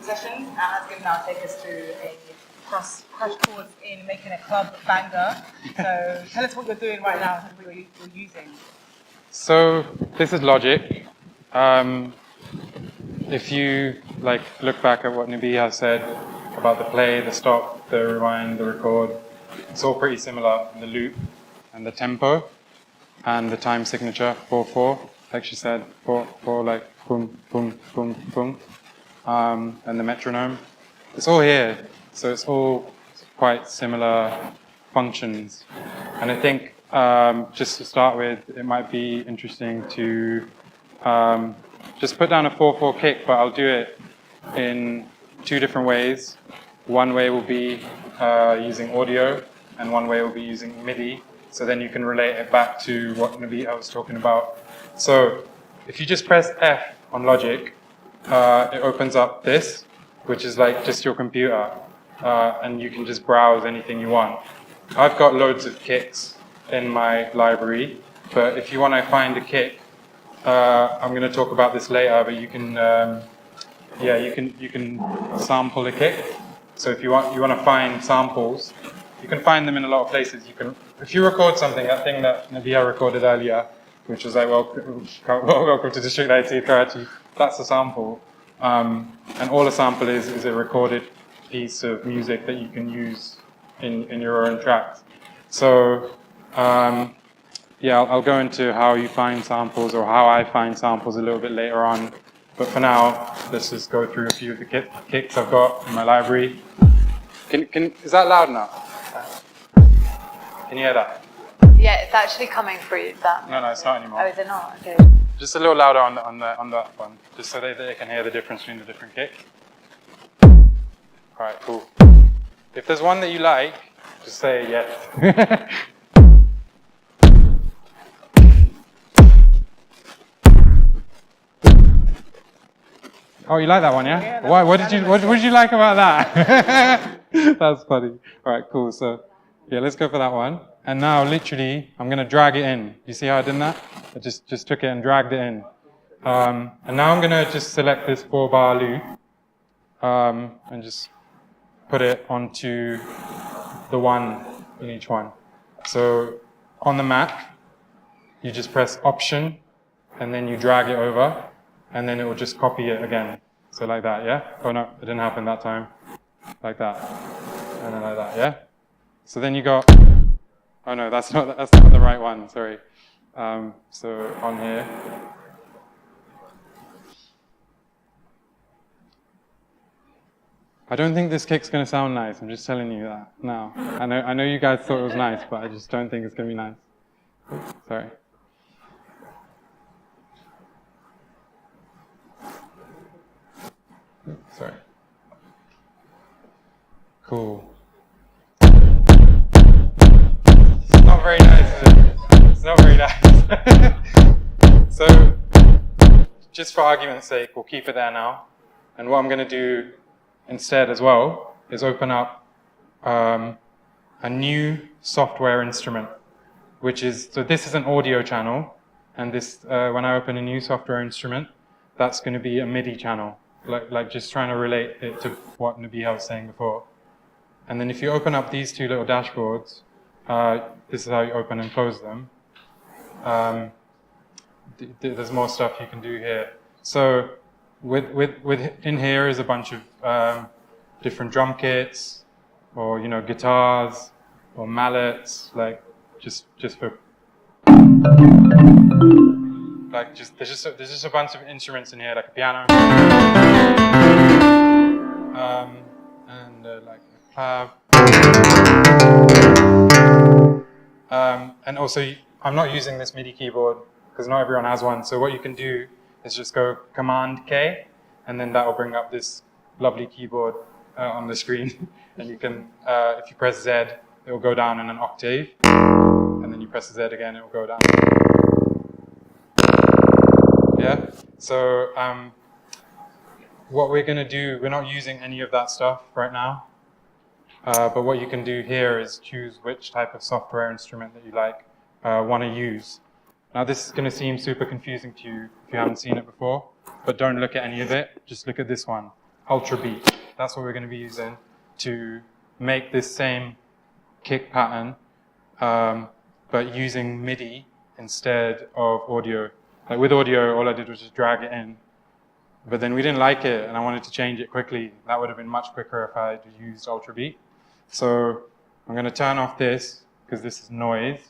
session. Alad's going to now take us through a crash course in making a club banger. So tell us what you're doing right now and what you're using. So this is Logic. If you look back at what Nabiha said about the play, the stop, the rewind, the record, it's all pretty similar. The loop and the tempo and the time signature 4/4, like she said, 4/4, like boom, boom, boom, boom, and the metronome. It's all here, so it's all quite similar functions. And I think just to start with, it might be interesting to just put down a 4/4 kick, but I'll do it in two different ways. One way will be using audio, and one way will be using MIDI, so then you can relate it back to what Nabiha was talking about. So if you just press F on Logic, it opens up this, which is like just your computer, and you can just browse anything you want. I've got loads of kicks in my library, but if you want to find a kick, I'm going to talk about this later, but you can, you can sample a kick. So if you want to find samples, you can find them in a lot of places. If you record something, that thing that Nabiha recorded earlier, which was like, welcome to District 19, Karachi, that's a sample. And all a sample is a recorded piece of music that you can use in your own tracks. So, I'll go into how you find samples or how I find samples a little bit later on. But for now, let's just go through a few of the kicks I've got in my library. Is that loud now? Can you hear that? Yeah, it's actually coming through that. No, it's not anymore. Oh, is it not? Okay. Just a little louder on that one, just so they can hear the difference between the different kicks. All right, cool. If there's one that you like, just say yes. Oh, you like that one, yeah? Yeah, Why? What did you like about that? That's funny. All right, cool. So, yeah, let's go for that one. And now, literally, I'm going to drag it in. You see how I did that? I just took it and dragged it in. And now I'm going to just select this 4-bar loop and just put it onto the one in each one. So on the Mac, you just press Option, and then you drag it over, and then it will just copy it again. So like that, yeah? Oh no, it didn't happen that time. Like that. And then like that, yeah? So then you go, oh no, that's not the right one, sorry. So on here. I don't think this kick's going to sound nice, I'm just telling you that now. I know you guys thought it was nice, but I just don't think it's going to be nice. Sorry. Sorry. Cool. It's not very nice, is it? It's not very nice. So, just for argument's sake, we'll keep it there now. And what I'm going to do instead as well is open up a new software instrument, so this is an audio channel, and this, when I open a new software instrument, that's going to be a MIDI channel. Like just trying to relate it to what Nabiha was saying before. And then if you open up these two little dashboards, this is how you open and close them. There's more stuff you can do here. So in here is a bunch of different drum kits, or guitars, or mallets, like just for there's just a bunch of instruments in here, like a piano, and like a clav. And also, I'm not using this MIDI keyboard because not everyone has one. So what you can do is just go Command K, and then that will bring up this lovely keyboard on the screen. And you can, if you press Z, it will go down in an octave, and then you press Z again, it will go down. Yeah, so what we're going to do, we're not using any of that stuff right now, but what you can do here is choose which type of software instrument that you want to use. Now this is going to seem super confusing to you if you haven't seen it before, but don't look at any of it, just look at this one. ultra beat. That's what we're going to be using to make this same kick pattern, but using MIDI instead of audio. Like with audio, all I did was just drag it in. But then we didn't like it, and I wanted to change it quickly. That would have been much quicker if I had used ultra beat. So I'm going to turn off this, because this is noise.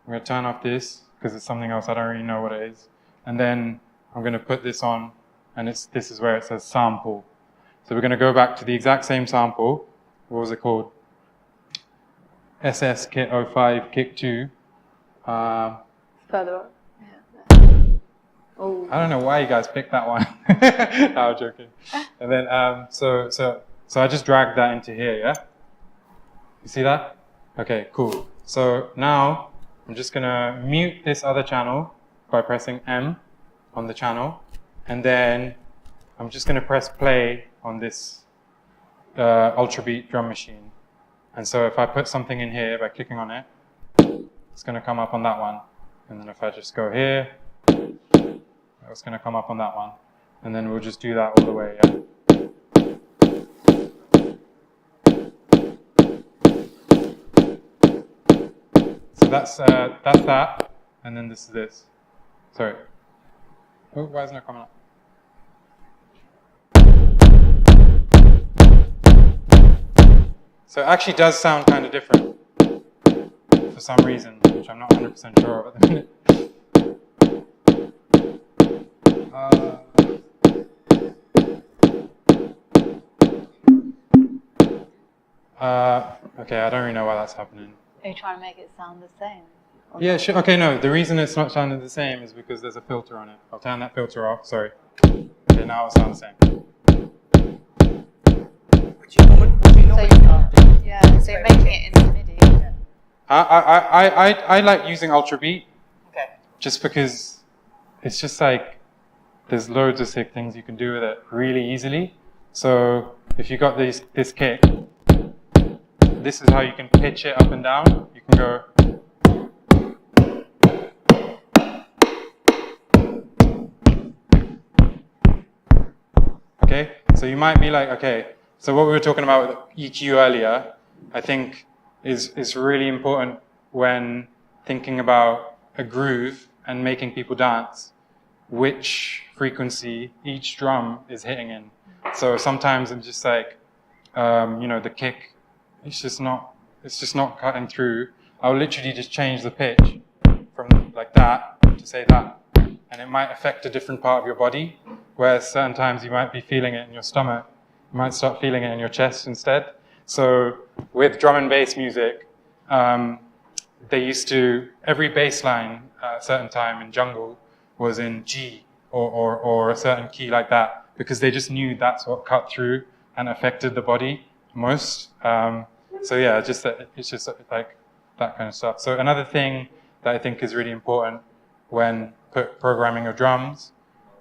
I'm going to turn off this, because it's something else. I don't really know what it is. And then I'm going to put this on, and this is where it says sample. So we're going to go back to the exact same sample. What was it called? SS Kit 05 Kick 2. Further up. Oh. I don't know why you guys picked that one. No, I'm joking. And then, so I just dragged that into here, yeah? You see that? Okay, cool. So now I'm just gonna mute this other channel by pressing M on the channel. And then I'm just gonna press play on this ultra beat drum machine. And so if I put something in here by clicking on it, it's gonna come up on that one. And then if I just go here, it's going to come up on that one. And then we'll just do that all the way, yeah? So that's that. And then this is this. Sorry. Oh, why isn't it coming up? So it actually does sound kind of different for some reason, which I'm not 100% sure of at the minute. Okay, I don't really know why that's happening. Are you trying to make it sound the same? Yeah, sure. Okay, no, the reason it's not sounding the same is because there's a filter on it. I'll turn that filter off, sorry. Okay, now it sounds the same. So you're making it in MIDI. I like using ultra beat. Okay. Just because it's just like there's loads of sick things you can do with it really easily. So if you got this kick, this is how you can pitch it up and down. You can go. Okay, so you might be like, okay, so what we were talking about with EQ earlier, I think is really important when thinking about a groove and making people dance, which frequency each drum is hitting in. So sometimes I'm just like, the kick, it's just not cutting through. I'll literally just change the pitch from like that to say that, and it might affect a different part of your body, whereas certain times you might be feeling it in your stomach, you might start feeling it in your chest instead. So with drum and bass music, they used to, every bass line at a certain time in jungle was in G or a certain key like that, because they just knew that's what cut through and affected the body most. So yeah, it's just like that kind of stuff. So another thing that I think is really important when programming your drums,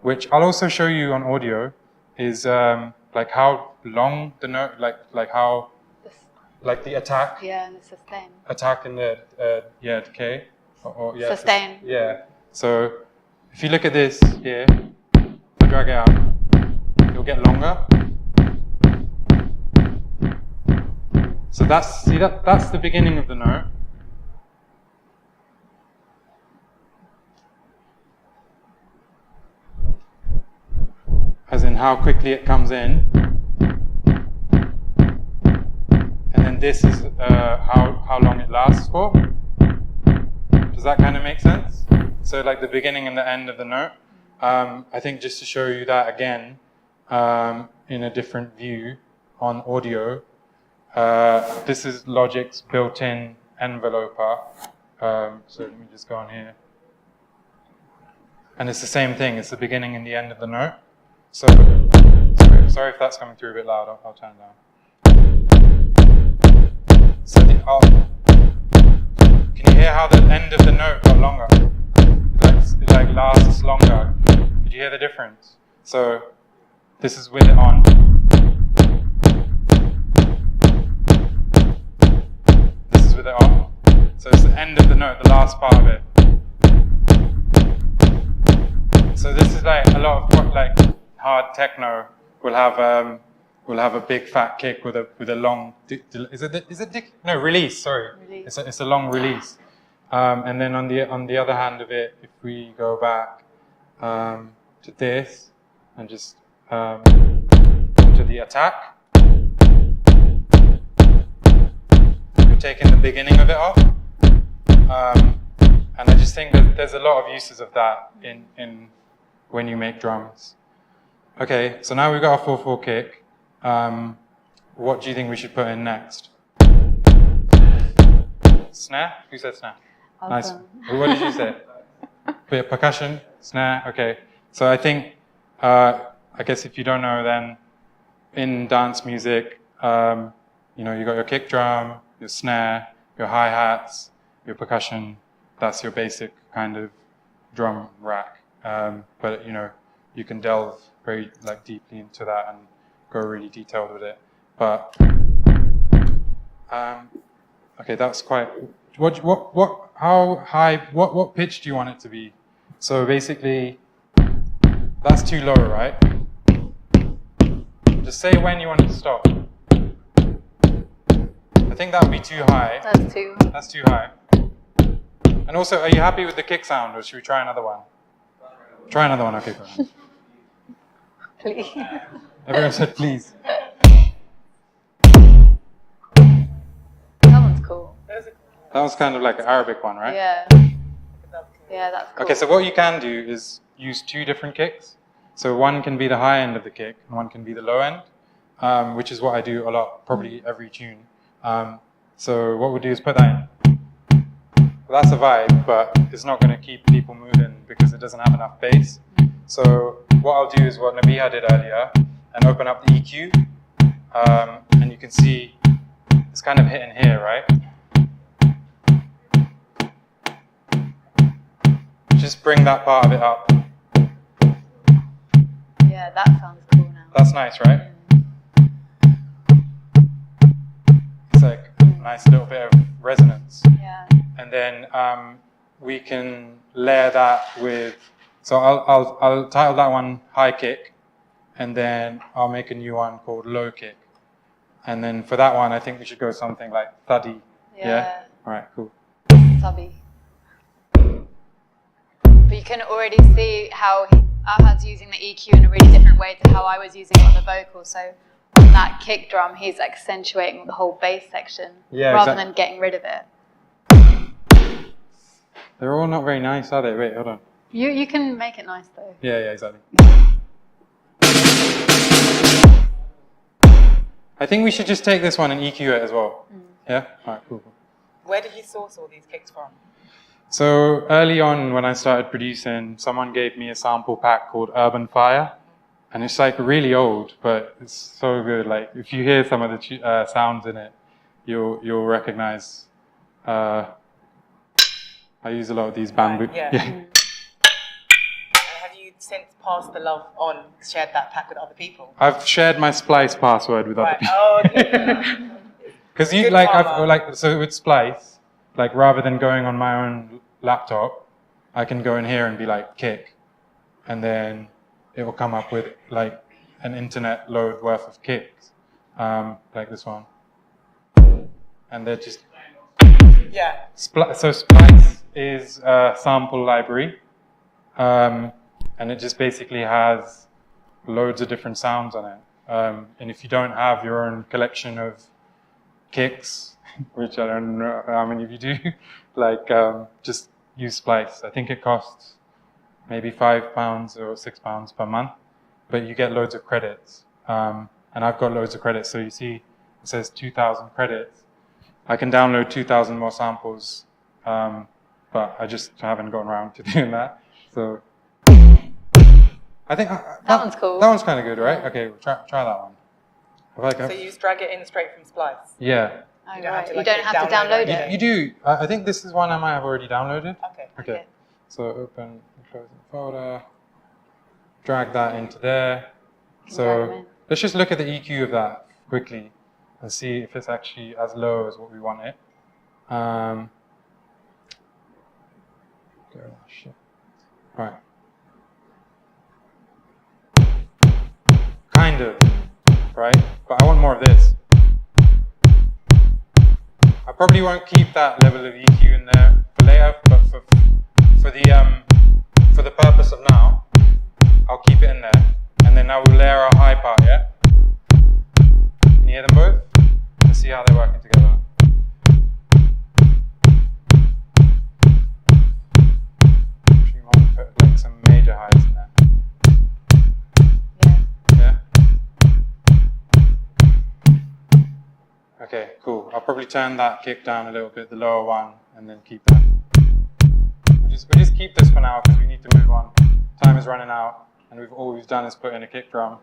which I'll also show you on audio, is like how long the note, like how, like the attack. Yeah, and the sustain. Attack and the decay. Or Sustain. Yeah. So if you look at this here, drag it out, it'll get longer. So that's the beginning of the note. As in how quickly it comes in. And then this is how long it lasts for. Does that kind of make sense? So like the beginning and the end of the note. I think just to show you that again, in a different view on audio, this is Logic's built-in enveloper. So let me just go on here. And it's the same thing, it's the beginning and the end of the note. So, sorry if that's coming through a bit loud, I'll turn it down. So can you hear how the end of the note got longer? It like lasts longer. Did you hear the difference? So this is with it on. This is with it off. So it's the end of the note, the last part of it. So this is like a lot of like hard techno will have will have a big fat kick with a long. Release? Sorry, Release. it's a long release. And then on the other hand of it, if we go back to this and just to the attack, you're taking the beginning of it off. And I just think that there's a lot of uses of that in when you make drums. Okay, so now we've got our 4/4 kick. What do you think we should put in next? Snare? Who said snare? Nice. What did you say? Percussion, snare. Okay. So I think, I guess if you don't know, then in dance music, you got your kick drum, your snare, your hi-hats, your percussion. That's your basic kind of drum rack. But you can delve very deeply into that and go really detailed with it. But okay, that's quite. How high? What pitch do you want it to be? So basically, that's too low, right? Just say when you want it to stop. I think that would be too high. That's too high. And also, are you happy with the kick sound, or should we try another one? Try another one, okay, fine. Please. Everyone said please. That one's cool. That was kind of like an Arabic one, right? Yeah. Yeah, that's cool. Okay, so what you can do is use two different kicks. So one can be the high end of the kick, and one can be the low end, which is what I do a lot, probably every tune. So what we'll do is put that in. Well, that's a vibe, but it's not going to keep people moving because it doesn't have enough bass. So what I'll do is what Nabiha did earlier, and open up the EQ, and you can see it's kind of hitting here, right? Just bring that part of it up. Yeah, that sounds cool now. That's nice, right? It's like a nice little bit of resonance. Yeah. And then we can layer that with. So I'll title that one high kick, and then I'll make a new one called low kick. And then for that one, I think we should go something like thuddy. Yeah? All right, cool. Subby. But you can already see how Ahad's using the EQ in a really different way to how I was using it on the vocal. So on that kick drum, he's accentuating the whole bass section rather than getting rid of it. They're all not very nice, are they? Wait, hold on. You can make it nice though. Yeah, exactly. I think we should just take this one and EQ it as well. Yeah? All right, cool. Where did you source all these kicks from? So early on when I started producing, someone gave me a sample pack called Urban Fire. And it's like really old, but it's so good. Like if you hear some of the sounds in it, you'll recognize. I use a lot of these bamboo. Right, yeah. And have you since passed the love on, shared that pack with other people? I've shared my Splice password with other people. Oh, okay. Because so with Splice, like rather than going on my own laptop, I can go in here and be like kick, and then it will come up with like an internet load worth of kicks, like this one, and they're just so Splice is a sample library, and it just basically has loads of different sounds on it. And if you don't have your own collection of kicks, which I don't know how many of you do, just use Splice. I think it costs maybe £5 or £6 per month, but you get loads of credits. And I've got loads of credits, so you see it says 2,000 credits. I can download 2,000 more samples, but I just haven't gotten around to doing that. So I think that one's cool. That one's kind of good, right? Okay, we'll try that one. So you just drag it in straight from Splice? Yeah. Oh, you don't have to download it. You do. I think this is one I might have already downloaded. Okay. So open, close the folder, drag that into there. So let's just look at the EQ of that quickly and see if it's actually as low as what we want it. Right. Kind of. right? But I want more of this. I probably won't keep that level of EQ in there for later, but for the purpose of now, I'll keep it in there, and then I will layer our high part, yeah? Can you hear them both? Let's see how they're working together. Actually, I want to put like some major highs in there. Yeah? Okay, cool. I'll probably turn that kick down a little bit, the lower one, and then keep that. We'll just keep this for now because we need to move on. Time is running out, and all we've done is put in a kick drum.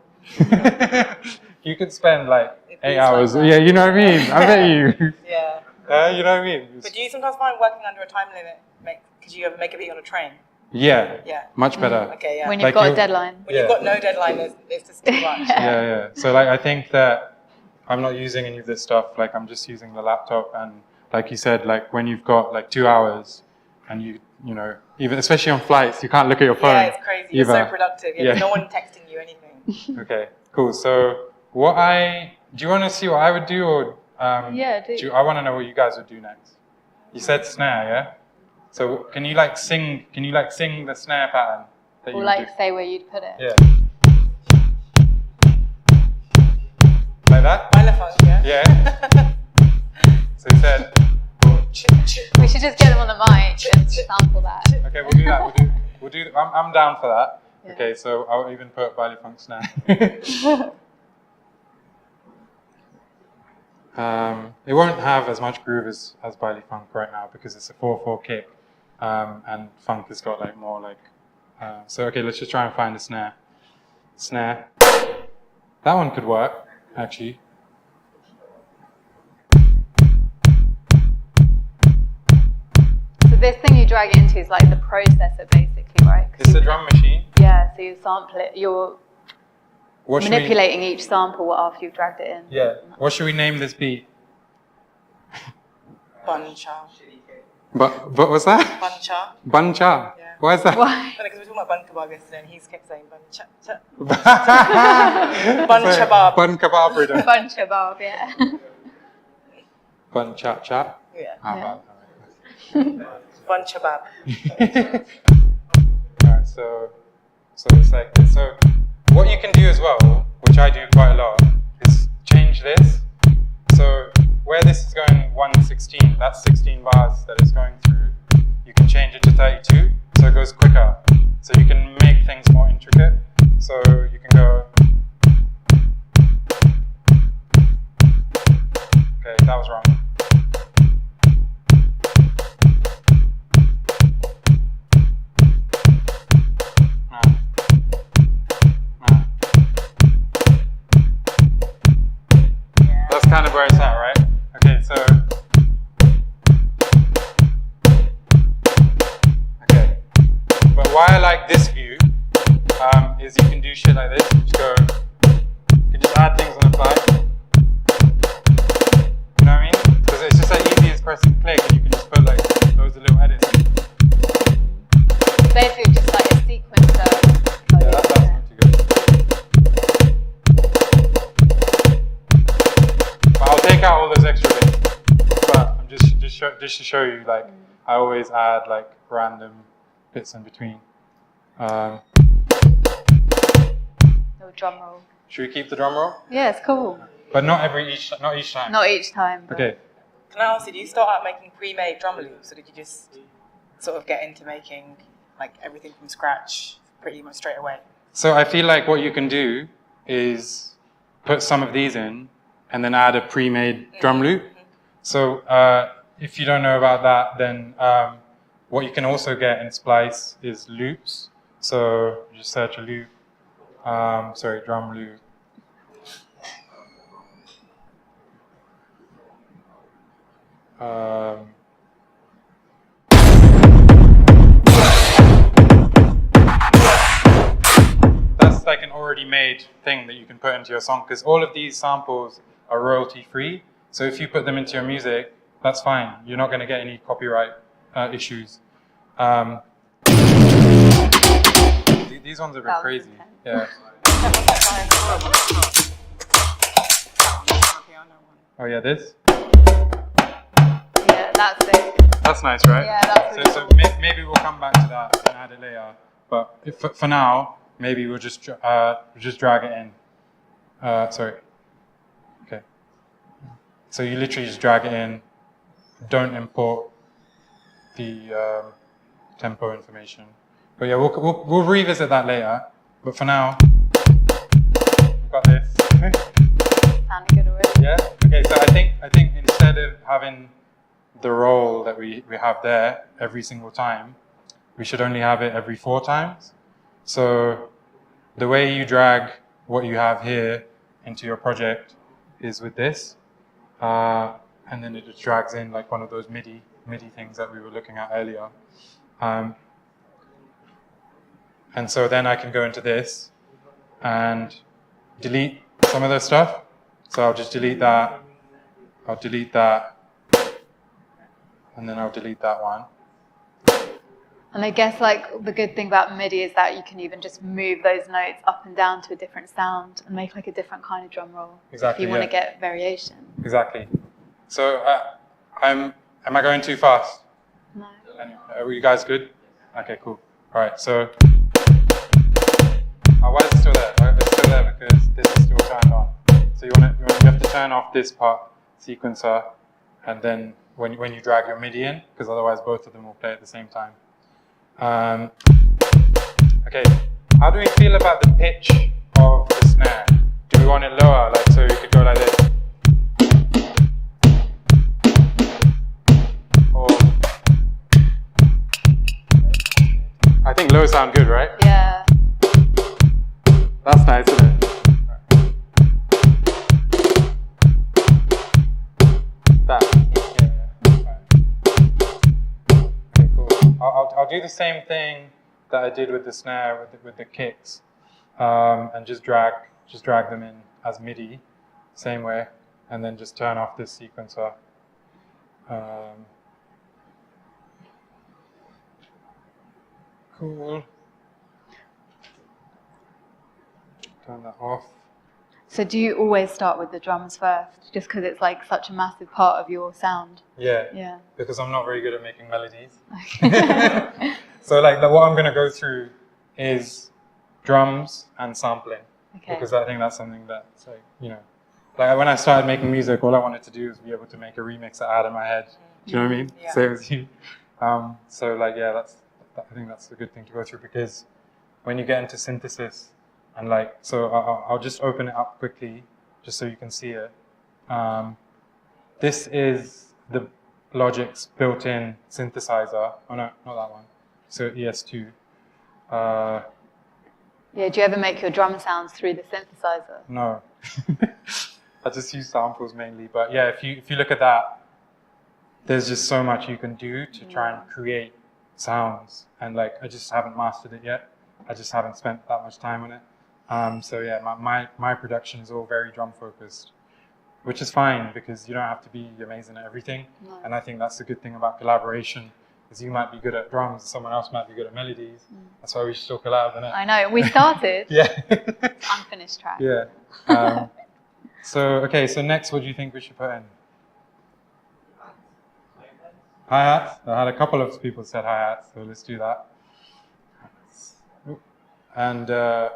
You could spend like 8 hours. Like yeah, you know what I mean? I bet you. Yeah. You know what I mean? But do you sometimes find working under a time limit? Could you ever make a beat on a train? Yeah. Yeah. Much better. Okay, yeah. When you've got a deadline. When you've got no deadline, it's just too much. Yeah. So like, I think that I'm not using any of this stuff. Like, I'm just using the laptop, and like you said, like when you've got like 2 hours, and you know, even especially on flights, you can't look at your phone. Yeah, it's crazy. You're so productive. Yeah. There's no one texting you anything. Okay, cool. So do you want to see what I would do, or yeah, do. I want to know what you guys would do next. You said snare, yeah? So can you like sing the snare pattern that Or you like do? say where you'd put it. Yeah. Like that? Xylophone, yeah? Yeah. So you said. We should just get them on the mic and sample that. Okay, we'll do that. We'll do. I'm down for that. Yeah. Okay, so I'll even put Bailey Funk snare. It won't have as much groove as Bailey Funk right now because it's a 4/4 kick, and funk has got like more like. So okay, let's just try and find a snare. Snare. That one could work actually. This thing you drag it into is like the processor, basically, right? It's a drum machine. Yeah, so you sample it. You're What manipulating each sample after you've dragged it in. Yeah. What should we name this beat? Buncha. But what's that? Buncha. Buncha. Yeah. Why is that? Why? Because we were talking about bun kebab yesterday, and he kept saying buncha. Bun kebab. Bun kebab. Rita. Bun kebab, yeah. Bun chat chat. Yeah. Bun kebab. Alright, so it's like this. So what you can do as well, which I do quite a lot, is change this. So where this is going 116, that's 16 bars that it's going through. You can change it to 32, so it goes quicker. So you can make things more intricate. So you can go. Okay, that was wrong. That's kind of where it's at, right? Okay, so. Okay. But why I like this view is you can do shit like this. You can just add things on the fly. You know what I mean? Because it's just as easy as pressing click and you can just put like loads of little edits. Basically, just like a sequencer. Yeah, that's not too good. But I'll take out all those extra bits. But I'm just to show you, like, I always add like random bits in between. No drum roll. Should we keep the drum roll? Yeah, it's cool. But not each time. Not each time. But Okay. Can I ask you, do you start out making pre-made drum loops, or did you just sort of get into making like everything from scratch pretty much straight away? So I feel like what you can do is put some of these in and then add a pre-made drum loop. So if you don't know about that, then what you can also get in Splice is loops. So just search a loop. Drum loop. That's like an already made thing that you can put into your song, because all of these samples are royalty free. So if you put them into your music, that's fine. You're not going to get any copyright issues. These ones are a bit crazy. Yeah. Oh yeah, this? Yeah, that's it. That's nice, right? Yeah, that's really so cool. maybe we'll come back to that and add it later. But for now, maybe we'll just drag it in. Sorry. Okay. So you literally just drag it in. Don't import the tempo information. But yeah, we'll revisit that later. But for now, we've got this. Sounding good already. Yeah. Okay. So I think instead of having the roll that we have there every single time, we should only have it every 4 times. So the way you drag what you have here into your project is with this, and then it just drags in like one of those MIDI things that we were looking at earlier. And so then I can go into this and delete some of the stuff. So I'll just delete that, I'll delete that, and then I'll delete that one. And I guess like the good thing about MIDI is that you can even just move those notes up and down to a different sound and make like a different kind of drum roll. Exactly. If you want to get variation. Exactly. So am I going too fast? No. Are you guys good? Okay, cool. All right, so why is it still there? It's still there because this is still turned on. So you have to turn off this part, sequencer, and then when you drag your MIDI in, because otherwise both of them will play at the same time. Okay, how do we feel about the pitch of the snare? Do we want it lower, like so you could go like this? Or I think low sound good, right? Yeah. That's nice, isn't it? That. Okay, cool. I'll do the same thing that I did with the snare with the kicks, and just drag them in as MIDI, same way, and then just turn off this sequencer. Cool. Turn that off. So do you always start with the drums first, just because it's like such a massive part of your sound? Yeah. Yeah. Because I'm not very good at making melodies. So like what I'm going to go through is drums and sampling. Okay. Because I think that's something that's like, like when I started making music, all I wanted to do was be able to make a remix that I had in my head. Do you know what I mean? Yeah. Same as you. So like, yeah, I think that's a good thing to go through, because when you get into synthesis and like, so I'll just open it up quickly just so you can see it. This is the Logic's built-in synthesizer. Oh no, not that one. So ES2. Yeah, do you ever make your drum sounds through the synthesizer? No. I just use samples mainly. But yeah, if you look at that, there's just so much you can do to try and create sounds. And like, I just haven't mastered it yet. I just haven't spent that much time on it. So yeah, my production is all very drum focused, which is fine because you don't have to be amazing at everything. No. And I think that's the good thing about collaboration, is you might be good at drums, someone else might be good at melodies. That's why we should still collab, isn't it? I know, we started. Yeah. Unfinished track. Yeah. So next, what do you think we should put in? Hi-hats. I had a couple of people said hi-hats, so let's do that. And does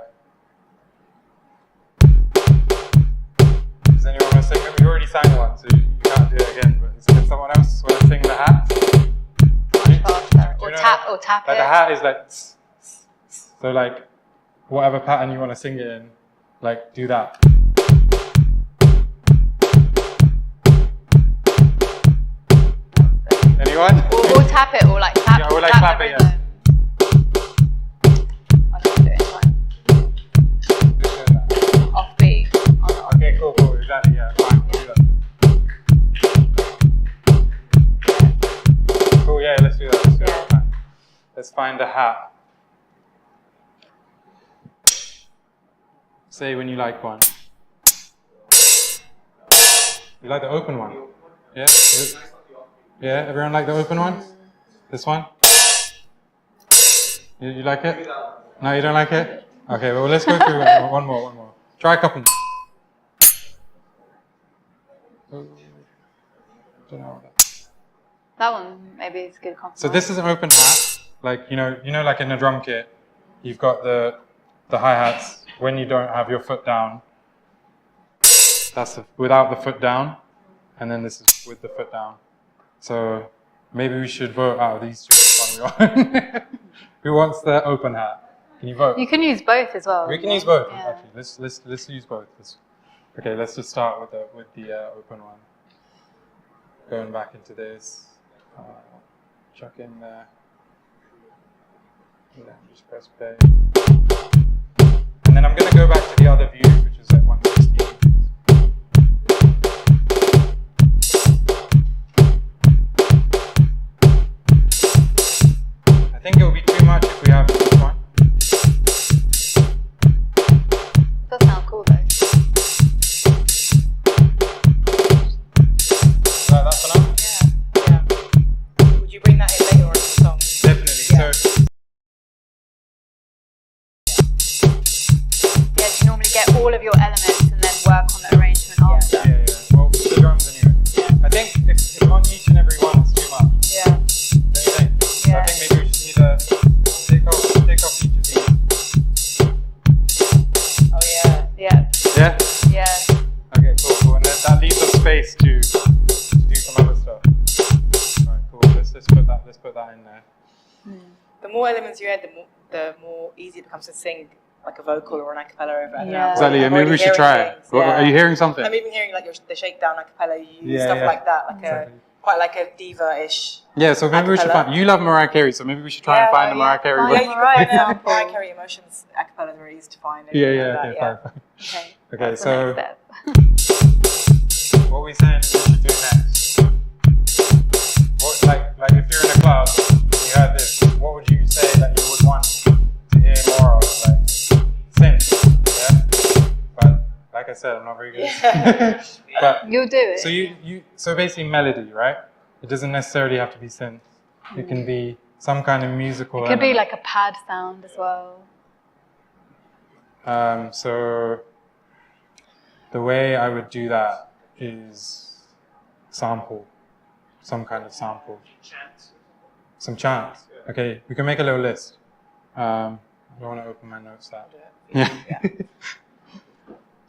anyone want to sing it? We already sang one, so you can't do it again. But can someone else want to sing the hat? Or tap Like it. the hat is like, so like whatever pattern you want to sing it in, like do that. Anyone? Or tap it, or like tap. Yeah, or like clap the it, rhythm. I should do it in time. Off beat. Okay, cool, exactly, yeah, fine, we'll do that. Cool, yeah, let's do that, fine. Let's find a hat. Say when you like one. You like the open one? Yeah? Yeah, everyone like the open one? This one? You like it? No, you don't like it? Okay, well let's go through one more. Try a couple more. Oh, don't know what that. That one maybe is a good compliment. So this is an open hat, like you know, like in a drum kit, you've got the hi-hats when you don't have your foot down. That's without the foot down, and then this is with the foot down. So maybe we should vote out of these two. Who wants the open hat? Can you vote? You can use both as well. We can use both. Yeah. Actually, let's use both. Okay, let's just start with the open one. Going back into this, chuck in there, and then just press play. And then I'm going to go back to the other view, which is at 116. I think it will be too much if we have this one. Does sound cool though. That's enough? Yeah. Would you bring that in later on in the song? Definitely. Yeah. So, Yeah, you normally get all of your elements and then work on the arrangement after. yeah. Well, the drums anyway. I think if on each and every one it's too much. Yeah. Don't you think? So I think maybe we just need to take off each of these. Oh yeah. Yeah. Yeah? Yeah. Okay, cool. And then that leaves us space to do some other stuff. Alright, cool. Let's put that in there. The more elements you add, the more easy it becomes to sing like a vocal or an a cappella over it. Yeah. Exactly, and maybe we should try it. Are you hearing something? I'm even hearing like the shakedown a cappella, you use Yeah, stuff yeah. like that, like Exactly. quite like a diva-ish. Yeah, so maybe we should Acapella. find. You love Mariah Carey, so maybe we should try and find the Mariah Carey Find one. Yeah, you Mariah can find sample. Mariah Carey emotions a cappella is very easy to find. Yeah, Anything okay, like fine. that, Okay. Okay, That's so the next step. what are we saying we should do next? What, like if you're in a club and you heard this, what would you say that you would want to hear more of? Like synth, yeah? But like I said, I'm not very good. But You'll do it. so basically melody, right? It doesn't necessarily have to be synth. It can be some kind of musical It could be element. like a pad sound as well. So the way I would do that is sample, some kind of sample. Some chants. Okay, we can make a little list. I don't want to open my notes that. Yeah. I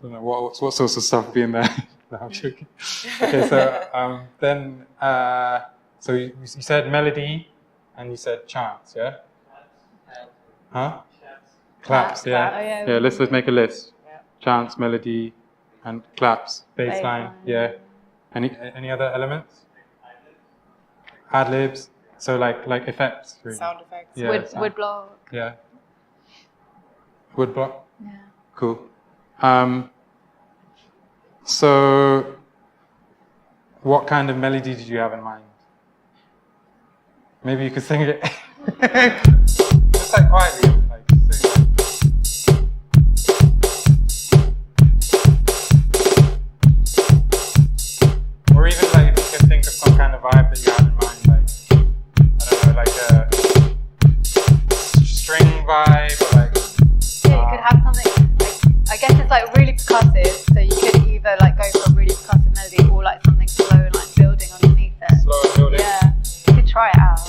don't know what sorts of stuff would be in there. No, I'm joking. Okay, so then, so you said melody and you said chants, yeah? Huh? Claps, yeah. Oh, yeah. Yeah, let's make a list. Chants, melody, and claps. Bass line, yeah. Any other elements? Ad-libs. So like effects, really. Sound effects. Yeah, Wood block. Yeah. Wood block? Yeah. Cool. So what kind of melody did you have in mind? Maybe you could sing it. Just like quietly, like sing it. Or even like if you can think of some kind of vibe that you have in mind, like I don't know, like a string vibe or like Yeah, you could have something like, I guess it's like really percussive, so you could either like go for a really percussive melody or like something slow and like building underneath it. slow and building. Yeah, you could try it out.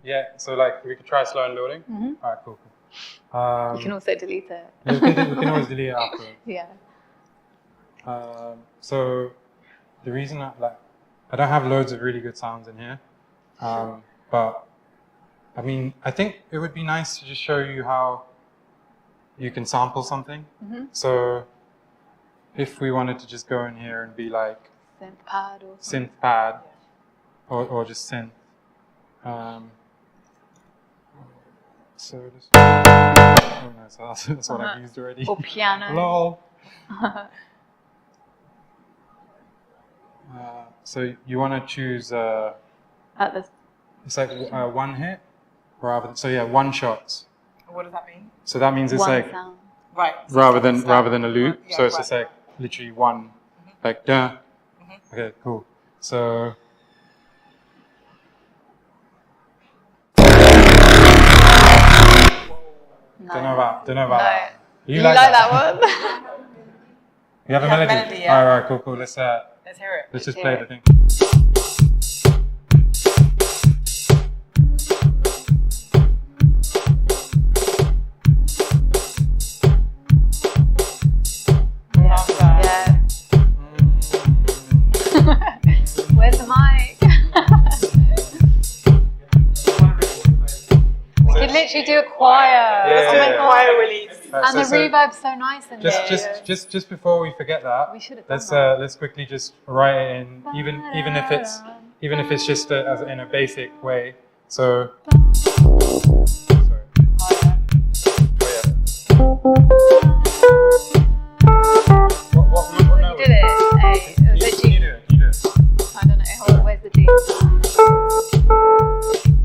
Yeah, so like we could try slow and building. Mm-hmm. Alright, cool. You can also delete it. Yeah, we can always delete it afterwards. Yeah. So the reason I don't have loads of really good sounds in here, but I mean I think it would be nice to just show you how you can sample something. Mm-hmm. So if we wanted to just go in here and be like Synth pad or something. synth pad or just synth. So just, oh no, so that's what I've used already. Or piano. Lol. So you want to choose, At the it's like one hit, rather than, so yeah, one shot. What does that mean? So that means it's one like, sound. Right. rather than a loop, Yeah, so it's right. just like literally one, like duh. Okay, cool. So, No. don't know about No. that. You like that one? You have a melody? Yeah. All right, cool. Let's hear it. Let's just play the thing. Yeah. Where's the mic? We could literally do a choir. Yeah. Choir release. And the reverb's so nice in there. Just before we forget that, We should have done that. let's quickly just write it in, even if it's just as in a basic way. So. Sorry. What You did it. Hey, was it G? Can you do it? I don't know. Hold on, where's the G?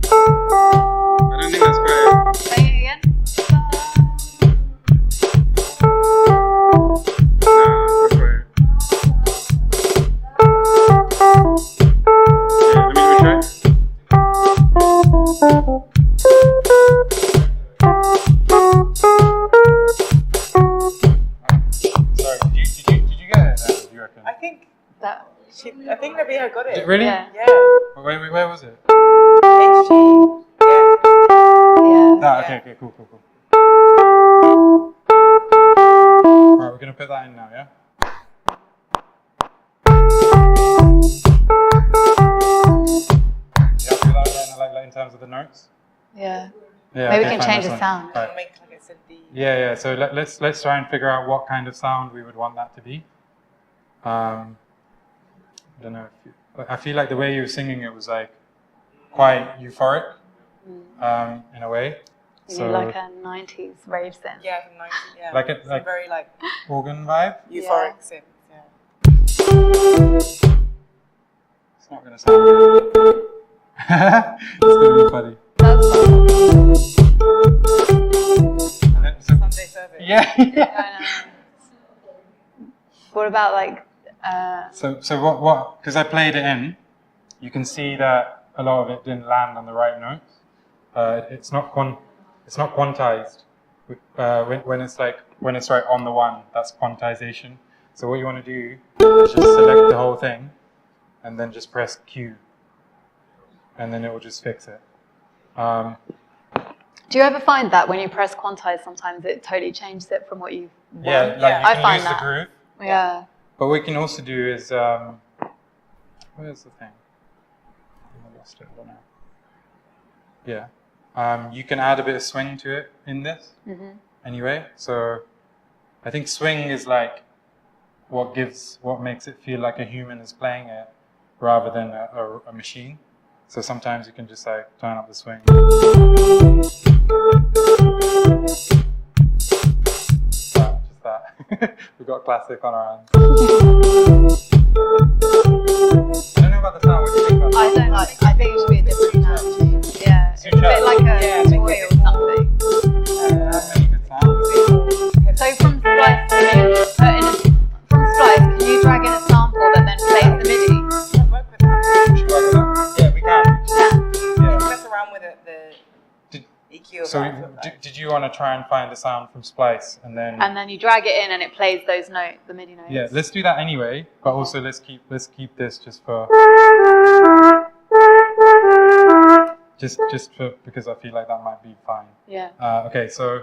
I don't think that's great. Say it again. I think Nabiha got it. Really? Yeah. Where was it? HG. Yeah. Ah, okay, cool. Alright, we're gonna put that in now, yeah? You happy with that like in terms of the notes? Yeah. Yeah. Maybe okay, we can fine, change that's the fine. sound. Right. Make like a synthie. Yeah. So let's try and figure out what kind of sound we would want that to be. I don't know. I feel like the way you were singing it was like quite euphoric, in a way. You So need like a 90s rave synth. Yeah, from 90, yeah. Like a- It's like- very like organ vibe. euphoric synth. Yeah. It's not gonna sound good. It's gonna be funny. That's fun. And then, so, Sunday service. yeah. I know. What about like So what? Because I played it in, you can see that a lot of it didn't land on the right notes. It's not quantized. When it's right on the one, that's quantization. So what you want to do is just select the whole thing, and then just press Q, and then it will just fix it. do you ever find that when you press quantize sometimes it totally changes it from what you want? Yeah, like you I can find use that. the groove. Yeah. But what we can also do is, where's the thing? I lost it, I don't know. Yeah. You can add a bit of swing to it in this, anyway. So I think swing is like what makes it feel like a human is playing it rather than a machine. So sometimes you can just like turn up the swing. Just that. We've got classic on our hands. I don't know about the sound. What do you think about I don't like. I think it should be a different sound. Yeah. It's a Switch up. bit like a toy or something. Any good sound? So from Splice, from Splice, can you drag in a sample that then plays the MIDI? Work with that. Should we work with that? Yeah, we can. Yeah. Yeah. Mess around with it, the EQ of So that. did you want to try and find the sound from Splice and then? And then you drag it in and it plays those notes, the MIDI notes. Yeah, let's do that anyway. But also let's keep this just for because I feel like that might be fine. Yeah. Okay, so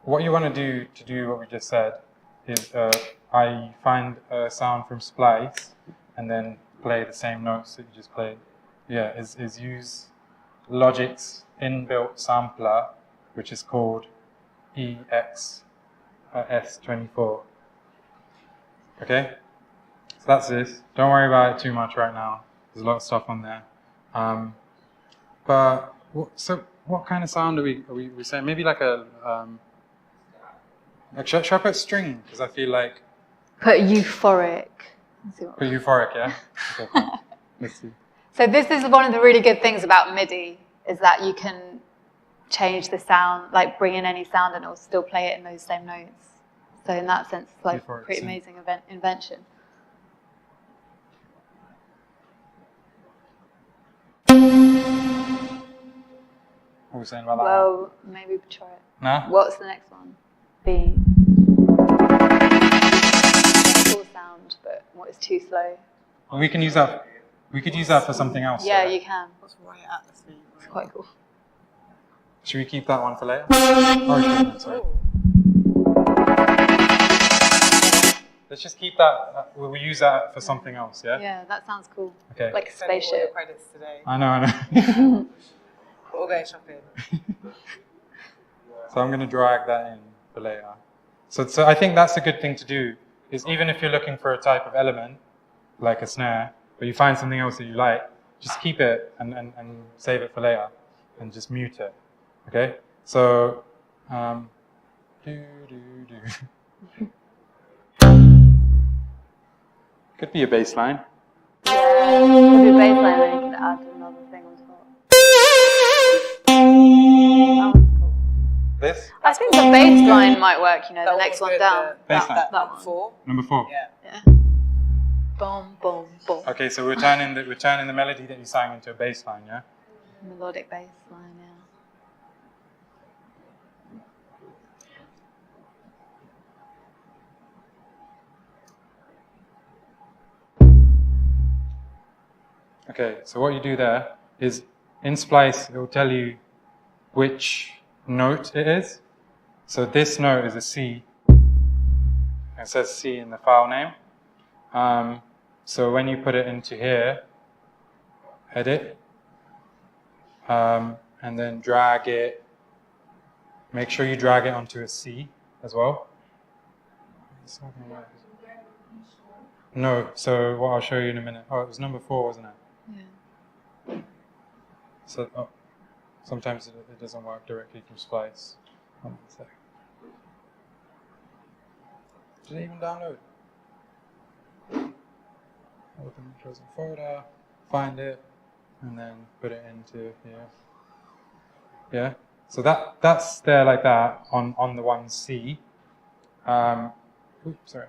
what you want to do what we just said is I find a sound from Splice and then play the same notes that you just played. Yeah, is use Logic's inbuilt sampler, which is called EX-S24. Okay, so that's this. Don't worry about it too much right now. There's a lot of stuff on there. But what kind of sound are we saying? Maybe like a should I put string? Because I feel like Put euphoric. Let's see what- put euphoric, yeah. Okay, fine. Let's see. So this is one of the really good things about MIDI, is that you can change the sound, like bring in any sound and it will still play it in those same notes. So in that sense, it's like Euphoric pretty synth. amazing invention. What are we saying about that? Well, maybe we try it. No? What's the next one? B. full sound, but what is too slow? Well, we can use that. We could use that for something else. Yeah, right? you can. What's right at the feet? It's quite cool. Should we keep that one for later? Oh, sorry. Let's just keep that. We'll use that for something else, yeah? Yeah, that sounds cool. Okay. Like a Spend all your spaceship. credits today. I know. We're all going shopping. So I'm going to drag that in for later. So I think that's a good thing to do, is even if you're looking for a type of element, like a snare, but you find something else that you like, just keep it and save it for later, and just mute it, okay? So, could be a bass line. Yeah, if you bass line, then you can add another thing on top. That one's cool. This? I think the bass line might work, you know, That the next was one good, down. Bass line. That one. before. Number 4. Yeah. Yeah. Boom, boom, boom. Okay, so we're turning the melody that you sang into a bass line, yeah? Melodic bass line, yeah. Okay, so what you do there is, in Splice, it will tell you which note it is. So this note is a C. It says C in the file name. So when you put it into here, edit, and then drag it, make sure you drag it onto a C as well. No, so what I'll show you in a minute. Oh, it was number 4, wasn't it? Yeah. So sometimes it doesn't work directly from Splice. Hold on a sec. Did it even download? Open the chosen folder, find it, and then put it into here. Yeah. So that's there like that on the 1C. Oops, sorry.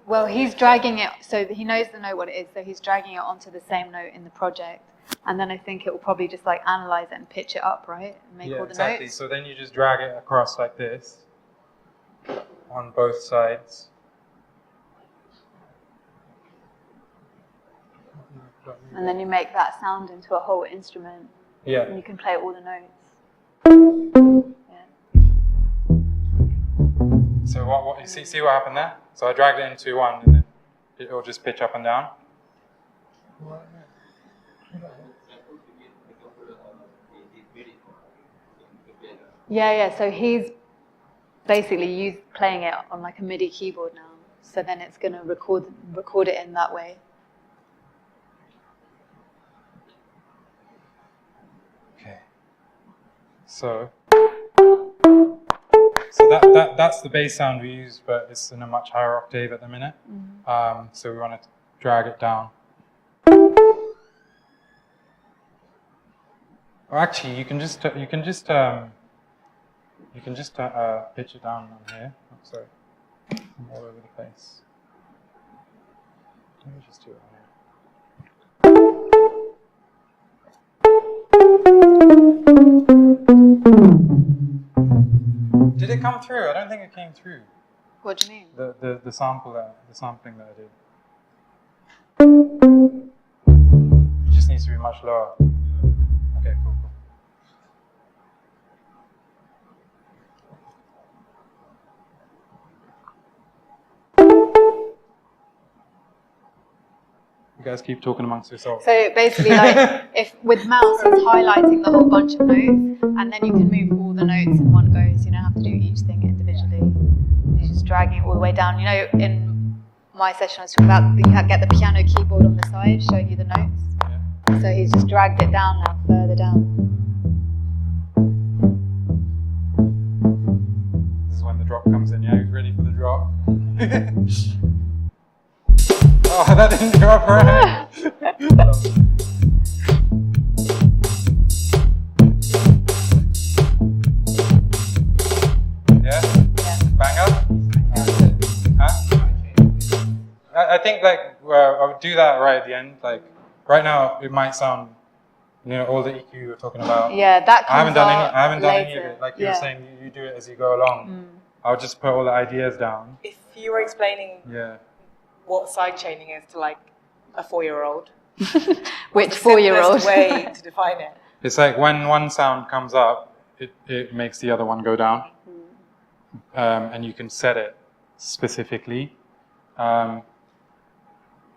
Well, he's dragging it, so he knows the note what it is, so he's dragging it onto the same note in the project. And then I think it will probably just like analyze it and pitch it up, right? And make all the exactly. notes. So then you just drag it across like this on both sides. And then you make that sound into a whole instrument. Yeah. And you can play all the notes. Yeah. So what you see what happened there? So I dragged it into one, and then it will just pitch up and down. Yeah. So he's basically playing it on like a MIDI keyboard now. So then it's going to record it in that way. Okay. So that's the bass sound we use, but it's in a much higher octave at the minute. Mm-hmm. So we want to drag it down. Or actually, you can just pitch it down on here. Oh, sorry, I'm all over the place. Let me just do it on here. Did it come through? I don't think it came through. What do you mean? The sampling that I did. It just needs to be much lower. Okay, cool. You guys keep talking amongst yourselves. So basically, like, if with mouse, it's highlighting the whole bunch of notes, and then you can move all the notes in one go, so you don't have to do each thing individually. You're just dragging it all the way down. You know, in my session, I was talking about you can get the piano keyboard on the side, showing you the notes. Yeah. So he's just dragged it down now, further down. This is when the drop comes in. Yeah, who's ready for the drop? Oh, that didn't go up right. Yeah? Banger? Huh? I think like I would do that right at the end. Like right now, it might sound You know, all the EQ you were talking about. Yeah, that comes I haven't done any later. of it. Like you were saying, you do it as you go along. I'll just put all the ideas down. If you were explaining what sidechaining is to like a 4-year-old, which 4-year-old? Simplest way to define it. It's like when one sound comes up, it makes the other one go down. And you can set it specifically.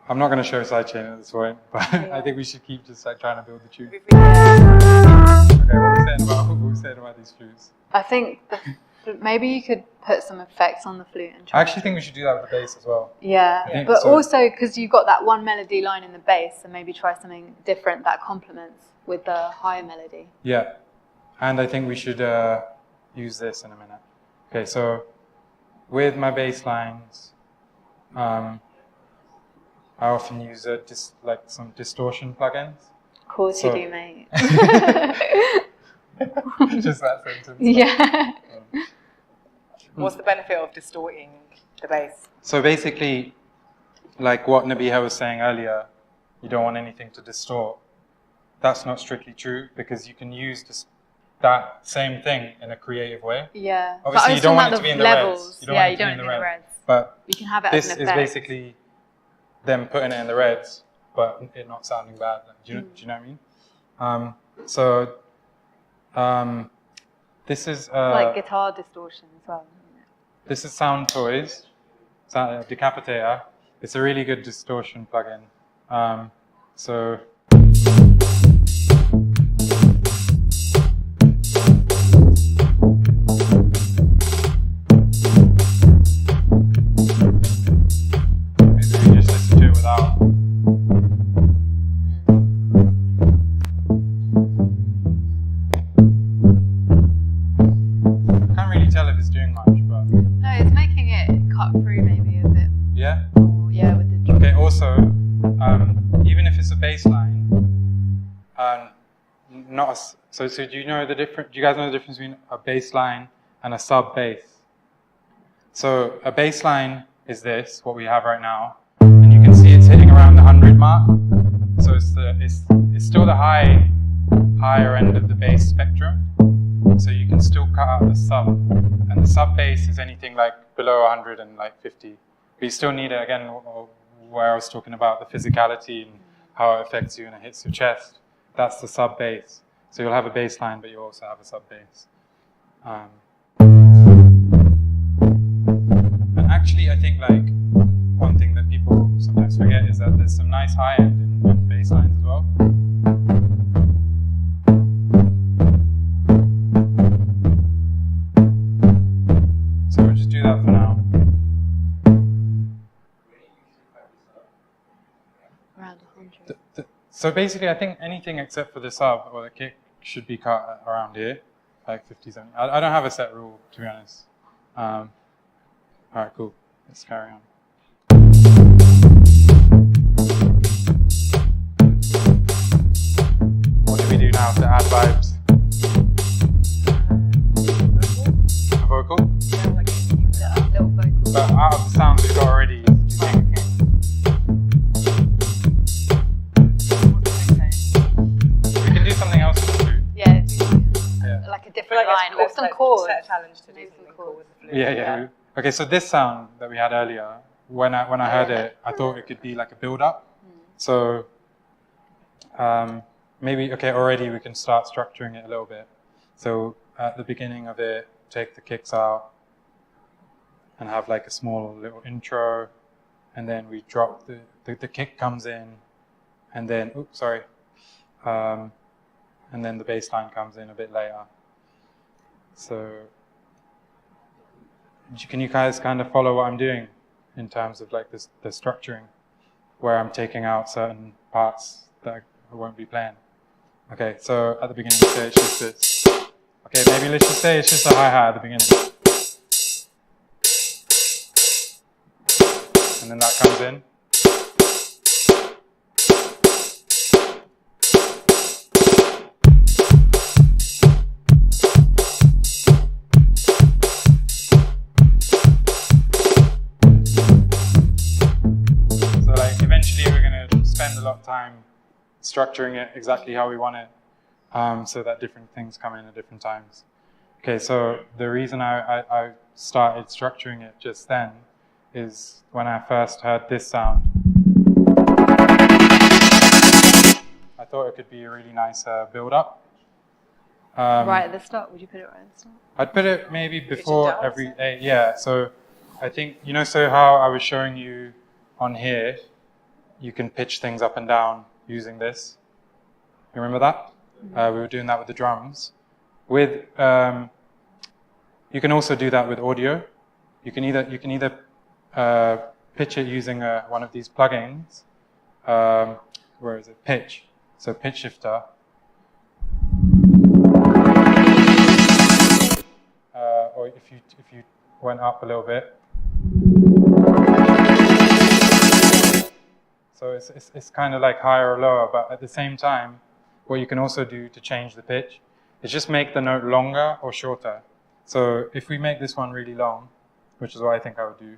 I'm not going to show sidechain at this point, but I think we should keep just like trying to build the tune. Okay, what are we saying about these flutes? I think maybe you could put some effects on the flute and try. I actually think we should do that with the bass as well. Yeah, but so. Also because you've got that one melody line in the bass, so maybe try something different that complements with the higher melody. Yeah, and I think we should use this in a minute. Okay, so with my bass lines, I often use like some distortion plugins. Of course you do, mate. Just that sentence. Yeah. What's the benefit of distorting the bass? So basically, like what Nabiha was saying earlier, you don't want anything to distort. That's not strictly true because you can use that same thing in a creative way. Yeah. Obviously, you don't want it to be in the reds. You don't want it to be in the reds. But you can have it this as an is effect. basically them putting it in the reds, but it not sounding bad. Do you know what I mean? This is like guitar distortion as well. Isn't it? This is Sound Toys, Decapitator. It's a really good distortion plugin. So. So do you know the difference? Do you guys know the difference between a bass line and a sub bass? So a bass line is this, what we have right now, and you can see it's hitting around the 100 mark. So it's still the higher end of the bass spectrum. So you can still cut out the sub, and the sub bass is anything like below 100 and like 50. But you still need it again, where I was talking about the physicality and how it affects you and it hits your chest. That's the sub bass. So you'll have a bass line, but you also have a sub bass. And actually, I think like one thing that people sometimes forget is that there's some nice high end in bass lines as well. So we'll just do that for now. Around 100. So basically, I think anything except for the sub or the kick should be cut around here, like 50, 70. I don't have a set rule, to be honest. All right, cool. Let's carry on. What do we do now to add vibes? A vocal? Yeah, like a little vocal. But out of the sounds we've got already, do you think? We can do something else with the flute. Yeah, like a different line or some chords. Set a challenge to do something cool with the flute. Yeah. Okay, so this sound that we had earlier, when I heard it, I thought it could be like a build-up. So maybe, okay, already we can start structuring it a little bit. So at the beginning of it, take the kicks out and have like a small little intro, and then we drop the kick comes in, and then, oops, sorry. And then the bass line comes in a bit later. So can you guys kind of follow what I'm doing in terms of like the structuring, where I'm taking out certain parts that I won't be playing? Okay, so at the beginning, say it's just this. Okay, maybe let's just say it's just a hi-hat at the beginning. And then that comes in. structuring it exactly how we want it, so that different things come in at different times. Okay, so the reason I started structuring it just then is when I first heard this sound, I thought it could be a really nice build-up. Right at the start, would you put it right at the start? I'd put it maybe before every, yeah, so I think, you know, so how I was showing you on here, you can pitch things up and down using this. You remember that? We were doing that with the drums. With, you can also do that with audio. You can either pitch it using one of these plugins. Where is it? Pitch. So pitch shifter. Or if you went up a little bit. So it's kind of like higher or lower, but at the same time, what you can also do to change the pitch is just make the note longer or shorter. So if we make this one really long, which is what I think I would do,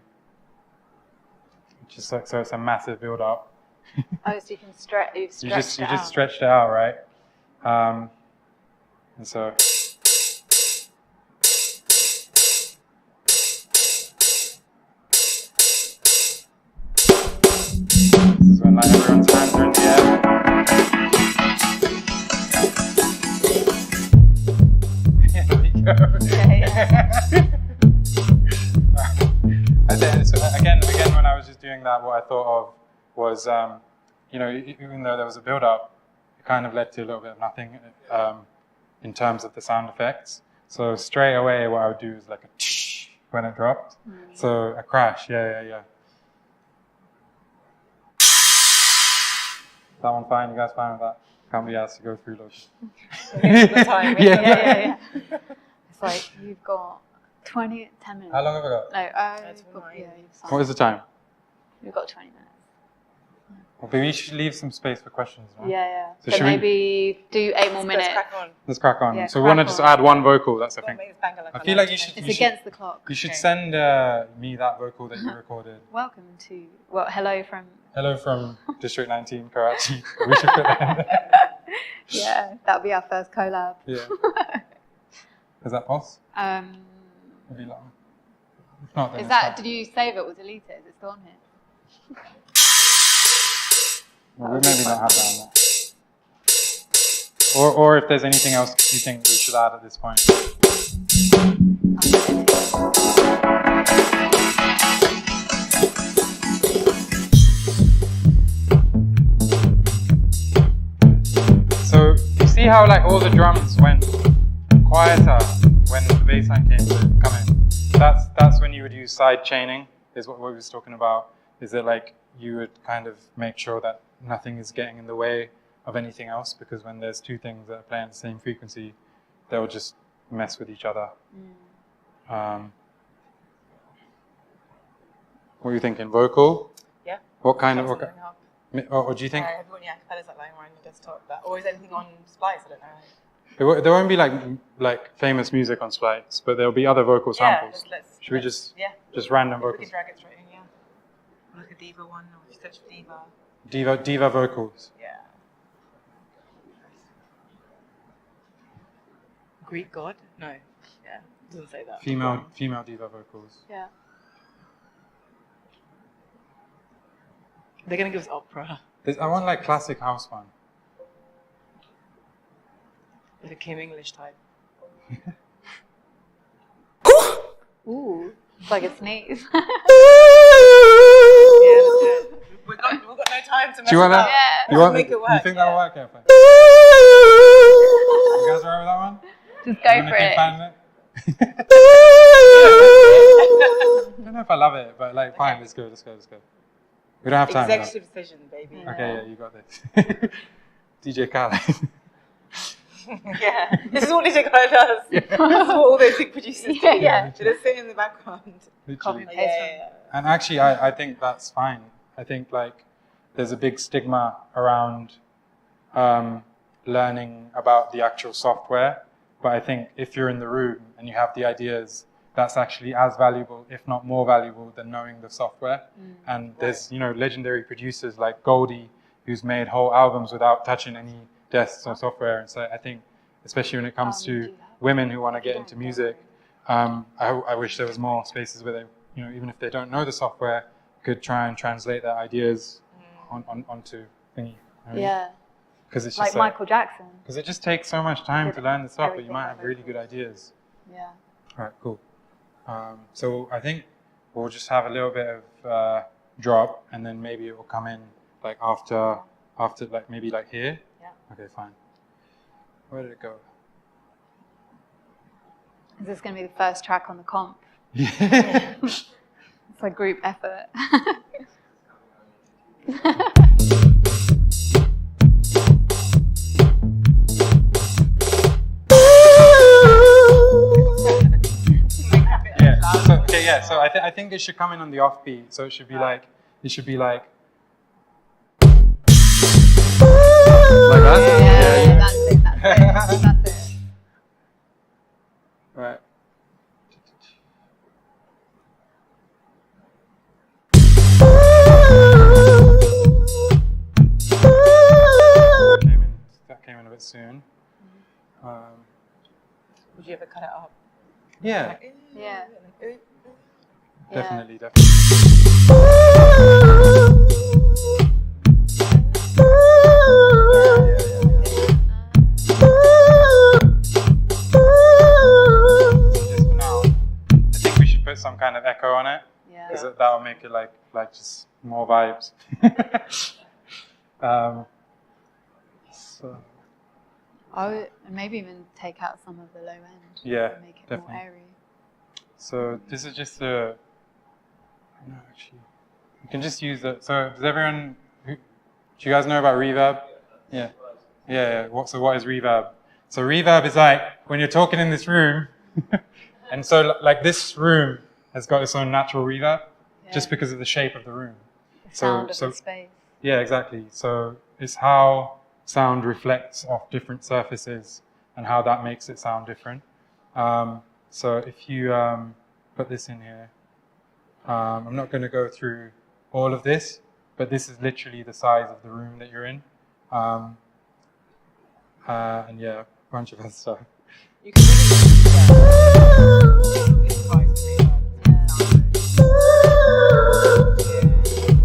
just like, so it's a massive build up. Oh, so you can stretch. You just stretched it out, right? And so. This is when like everyone's hands are in the air. There you go. And then, so again, when I was just doing that, what I thought of was, you know, even though there was a build-up, it kind of led to a little bit of nothing in terms of the sound effects. So straight away, what I would do is like a tsh when it dropped. So a crash, yeah. That one fine? You guys fine with that? Can't be asked to go through loads. Yeah. It's like you've got 10 minutes. How long have I got? No, What is the time? You've got 20 minutes. Well, but we should leave some space for questions, right? Yeah. So So maybe do 8 more minutes. Let's crack on. Yeah, so we want to just add one vocal, that's the thing. I feel like you should... It's against the clock. You should send me that vocal that you recorded. Welcome to... Well, hello from... Hello from District 19, Karachi. We should put that in there. Yeah, that'll be our first collab. Yeah. Is that possible? It'll be long. If not, then Is it's that... fine. Did you save it or delete it? Is it still on here? Well, we'll maybe not have that on there. Or if there's anything else you think we should add at this point. So you see how like all the drums went quieter when the bass line came to come in. That's when you would use side chaining, is what we was talking about. Is that like you would kind of make sure that nothing is getting in the way of anything else, because when there's two things that are playing at the same frequency, they'll just mess with each other. What are you thinking? Vocal? Yeah. What kind of... Or do you think... Everyone, capellas like lying around your desktop. Or is anything on Splice? I don't know. There won't be like famous music on Splice, but there'll be other vocal samples. Should we just random vocals? We can drag it straight in, Like a diva one, or if you search for diva. Diva vocals. Yeah. Greek god? No. Yeah. Doesn't say that. Female diva vocals. Yeah. They're gonna give us opera. I want like classic house one. Like a Kim English type. Ooh, it's like a sneeze. Yeah, that's good. We've got no time to mess Do you want that? Yeah. You want Make it work, You think that'll work? Yeah, fine. You guys alright with that one? Just go for it. I don't know if I love it, but like, fine, let's go. We don't have time. Executive decision, baby. Okay, yeah, you got this. DJ Khaled. Yeah, this is what DJ Khaled does. Yeah. This is what all those big producers do. Yeah. They just sit in the background. Copy and paste Yeah. And actually, I think that's fine. I think like there's a big stigma around learning about the actual software. But I think if you're in the room and you have the ideas, that's actually as valuable, if not more valuable, than knowing the software. And there's, legendary producers like Goldie, who's made whole albums without touching any desks or software. And so I think, especially when it comes to women who want to get into music, I wish there was more spaces where they, you know, even if they don't know the software, could try and translate their ideas onto thingy. Yeah. Because it's like just Michael Jackson. Because it just takes so much time to learn the stuff, but you might have really good ideas. Yeah. All right, cool. So I think we'll just have a little bit of drop, and then maybe it will come in like after like maybe like here. Yeah. Okay, fine. Where did it go? Is this going to be the first track on the comp? Yeah. It's a group effort. So I think it should come in on the offbeat. So it should be like like that. Yeah, that's it. That's it. Right. That came in a bit soon. Would you ever cut it up? Yeah. Like, Yeah. Definitely. Just for now, I think we should put some kind of echo on it, because that'll make it like just more vibes. So. I would maybe even take out some of the low end. Yeah, and make it definitely. more airy. So this is just no, actually, you can just use it. So does everyone? Do you guys know about reverb? Yeah. So what is reverb? So reverb is like when you're talking in this room, and so like this room has got its own natural reverb, just because of the shape of the room. The sound of the space. Yeah, exactly. So it's how sound reflects off different surfaces and how that makes it sound different. So if you put this in here, I'm not going to go through all of this, but this is literally the size of the room that you're in. And yeah, a bunch of other stuff. You can really improvise the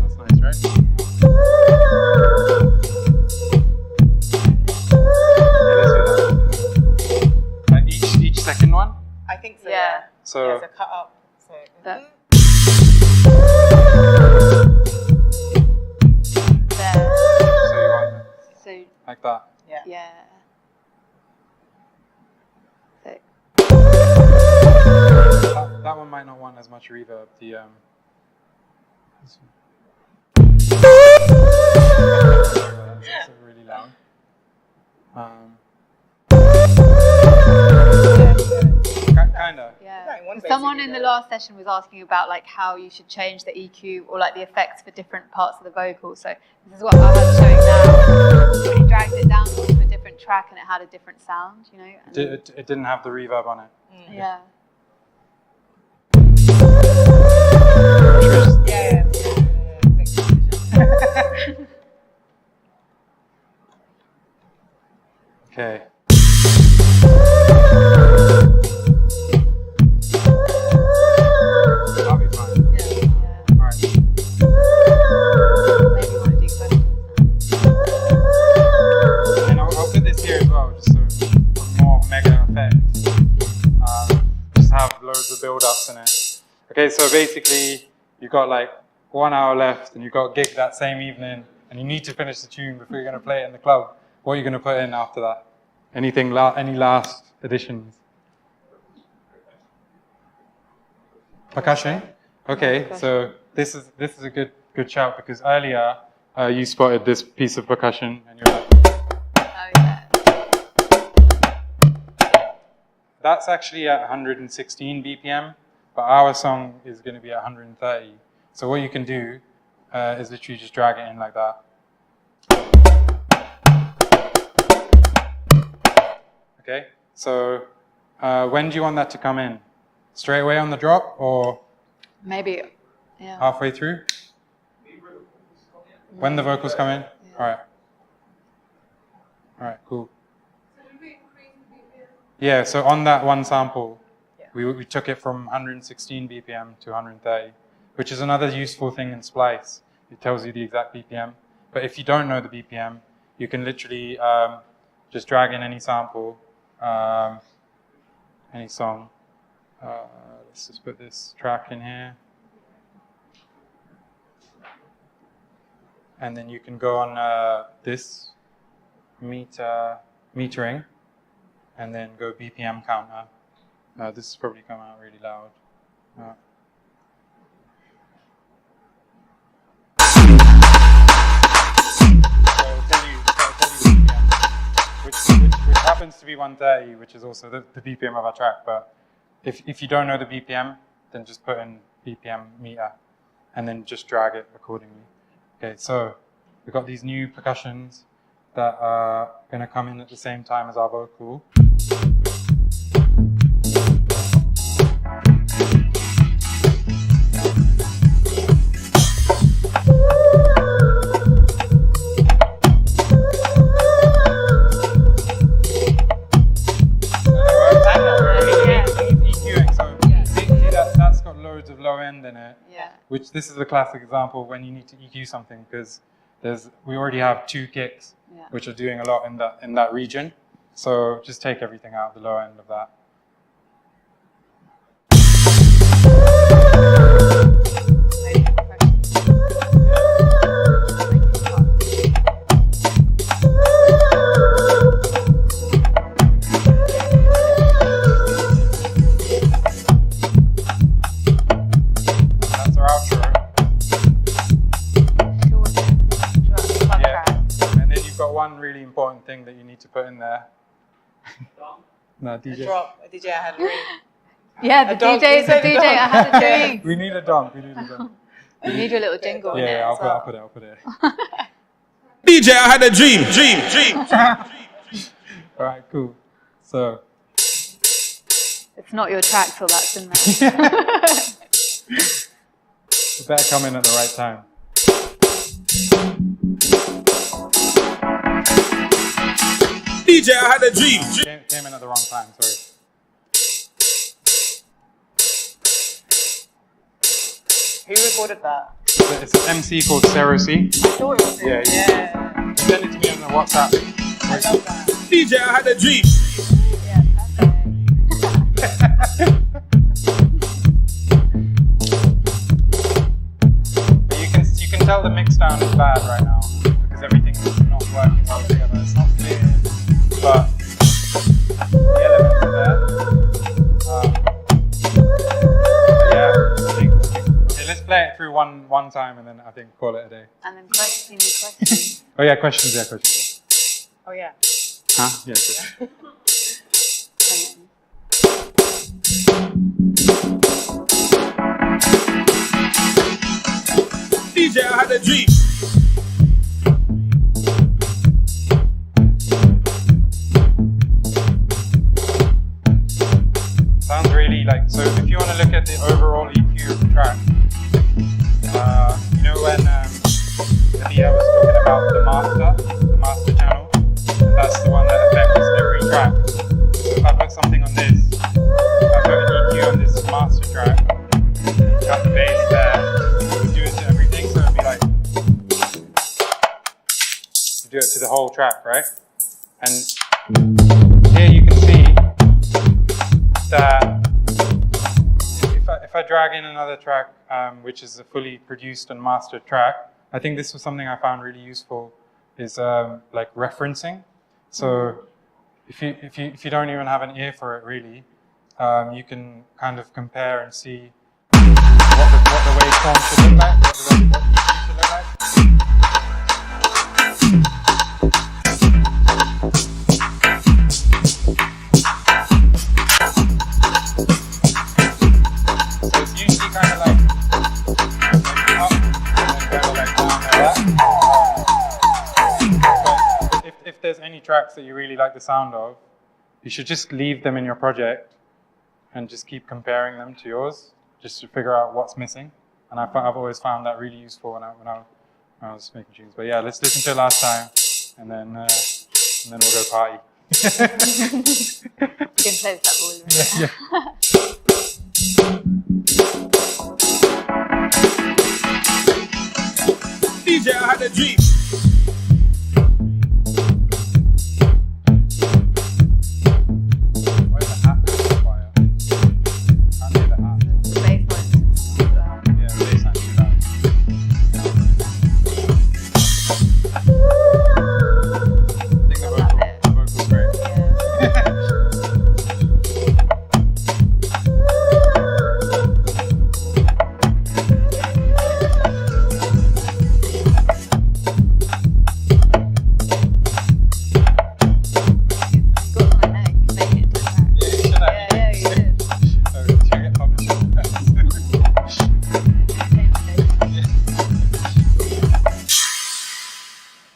That's nice, right? Each second one? I think so. Yeah. So cut up. So. There. So you want So like that. yeah. So, That one might not want as much reverb. This one. That's really loud. Kinda. yeah. Someone in the last session was asking about like how you should change the EQ or like the effects for different parts of the vocal. So this is what I was showing now. When he dragged it down onto a different track and it had a different sound, you know. And It didn't have the reverb on it. yeah. Okay. That'll be fine. Yeah. Alright. Maybe you want to do questions. And I'll put this here as well, just so for more mega effect. Just have loads of build-ups in it. Okay, so basically you've got like 1 hour left and you've got a gig that same evening and you need to finish the tune before you're going to play it in the club. What are you going to put in after that? Any last additions? Percussion? Okay, so this is a good shout because earlier you spotted this piece of percussion and you're like, Oh yeah. that's actually at 116 BPM, but our song is going to be at 130. So what you can do is literally just drag it in like that. Okay, so when do you want that to come in? Straight away on the drop or Maybe. Yeah. halfway through? When the vocals come in? Yeah. All right, cool. Yeah, so on that one sample, we took it from 116 BPM to 130, which is another useful thing in Splice. It tells you the exact BPM. But if you don't know the BPM, you can literally just drag in any sample, any song. Let's just put this track in here. And then you can go on this metering, and then go BPM counter. This has probably come out really loud. So it'll tell you BPM, which happens to be 130, which is also the BPM of our track. But if you don't know the BPM, then just put in BPM meter, and then just drag it accordingly. Okay, so we've got these new percussions that are going to come in at the same time as our vocal. That's got loads of low end in it. Yeah. Which this is a classic example when you need to EQ something, because we already have 2 kicks, which are doing a lot in that region. So just take everything out, the low end of that. That's our outro. One really important thing that you need to put in there. No, DJ. A drop. A DJ Ahadadream. Yeah, the DJ is a DJ. I had a drink. We need a donk. We need your little jingle. Yeah, I'll put it. DJ, I had a dream. All right, cool. So. It's not your track till that's in there. It better come in at the right time. DJ, I had a dream. Came in at the wrong time, sorry. Who recorded that? It's an MC called Sarah C. I thought it was him. Yeah. Send it to me on the WhatsApp. I love that. DJ, I had a dream. You can tell the mix down is bad right now because everything is not working well together. It's not clear. But the elements are there. I think, okay, let's play it through one time and then I think call it a day. And then questions. Oh yeah, questions. Oh yeah. Huh? Yeah. Questions. DJ, I had a dream. Sounds really like, so if you want to look at the overall EQ of the track, you know when Nadia was talking about the master channel, and that's the one that affects every track. So if I put something on this, if I put an EQ on this master track, cut the bass there, it would do it to everything, so it'd be like, you do it to the whole track, right? And here you can see that if I drag in another track, which is a fully produced and mastered track, I think this was something I found really useful, is like referencing. So if you don't even have an ear for it really, you can kind of compare and see what the waveform should look like, what the EQ should look like. Kind of like up and then kind of like down like that. But if there's any tracks that you really like the sound of, you should just leave them in your project and just keep comparing them to yours, just to figure out what's missing. And I've always found that really useful when I was making tunes. But yeah, let's listen to it last time, and then we'll go party. You can play that ball. Yeah. DJ, I had a dream. Where's the hat fire? Can't hear the hat. The bass line's too loud. Yeah, the bass line's too loud. I think the vocal's great.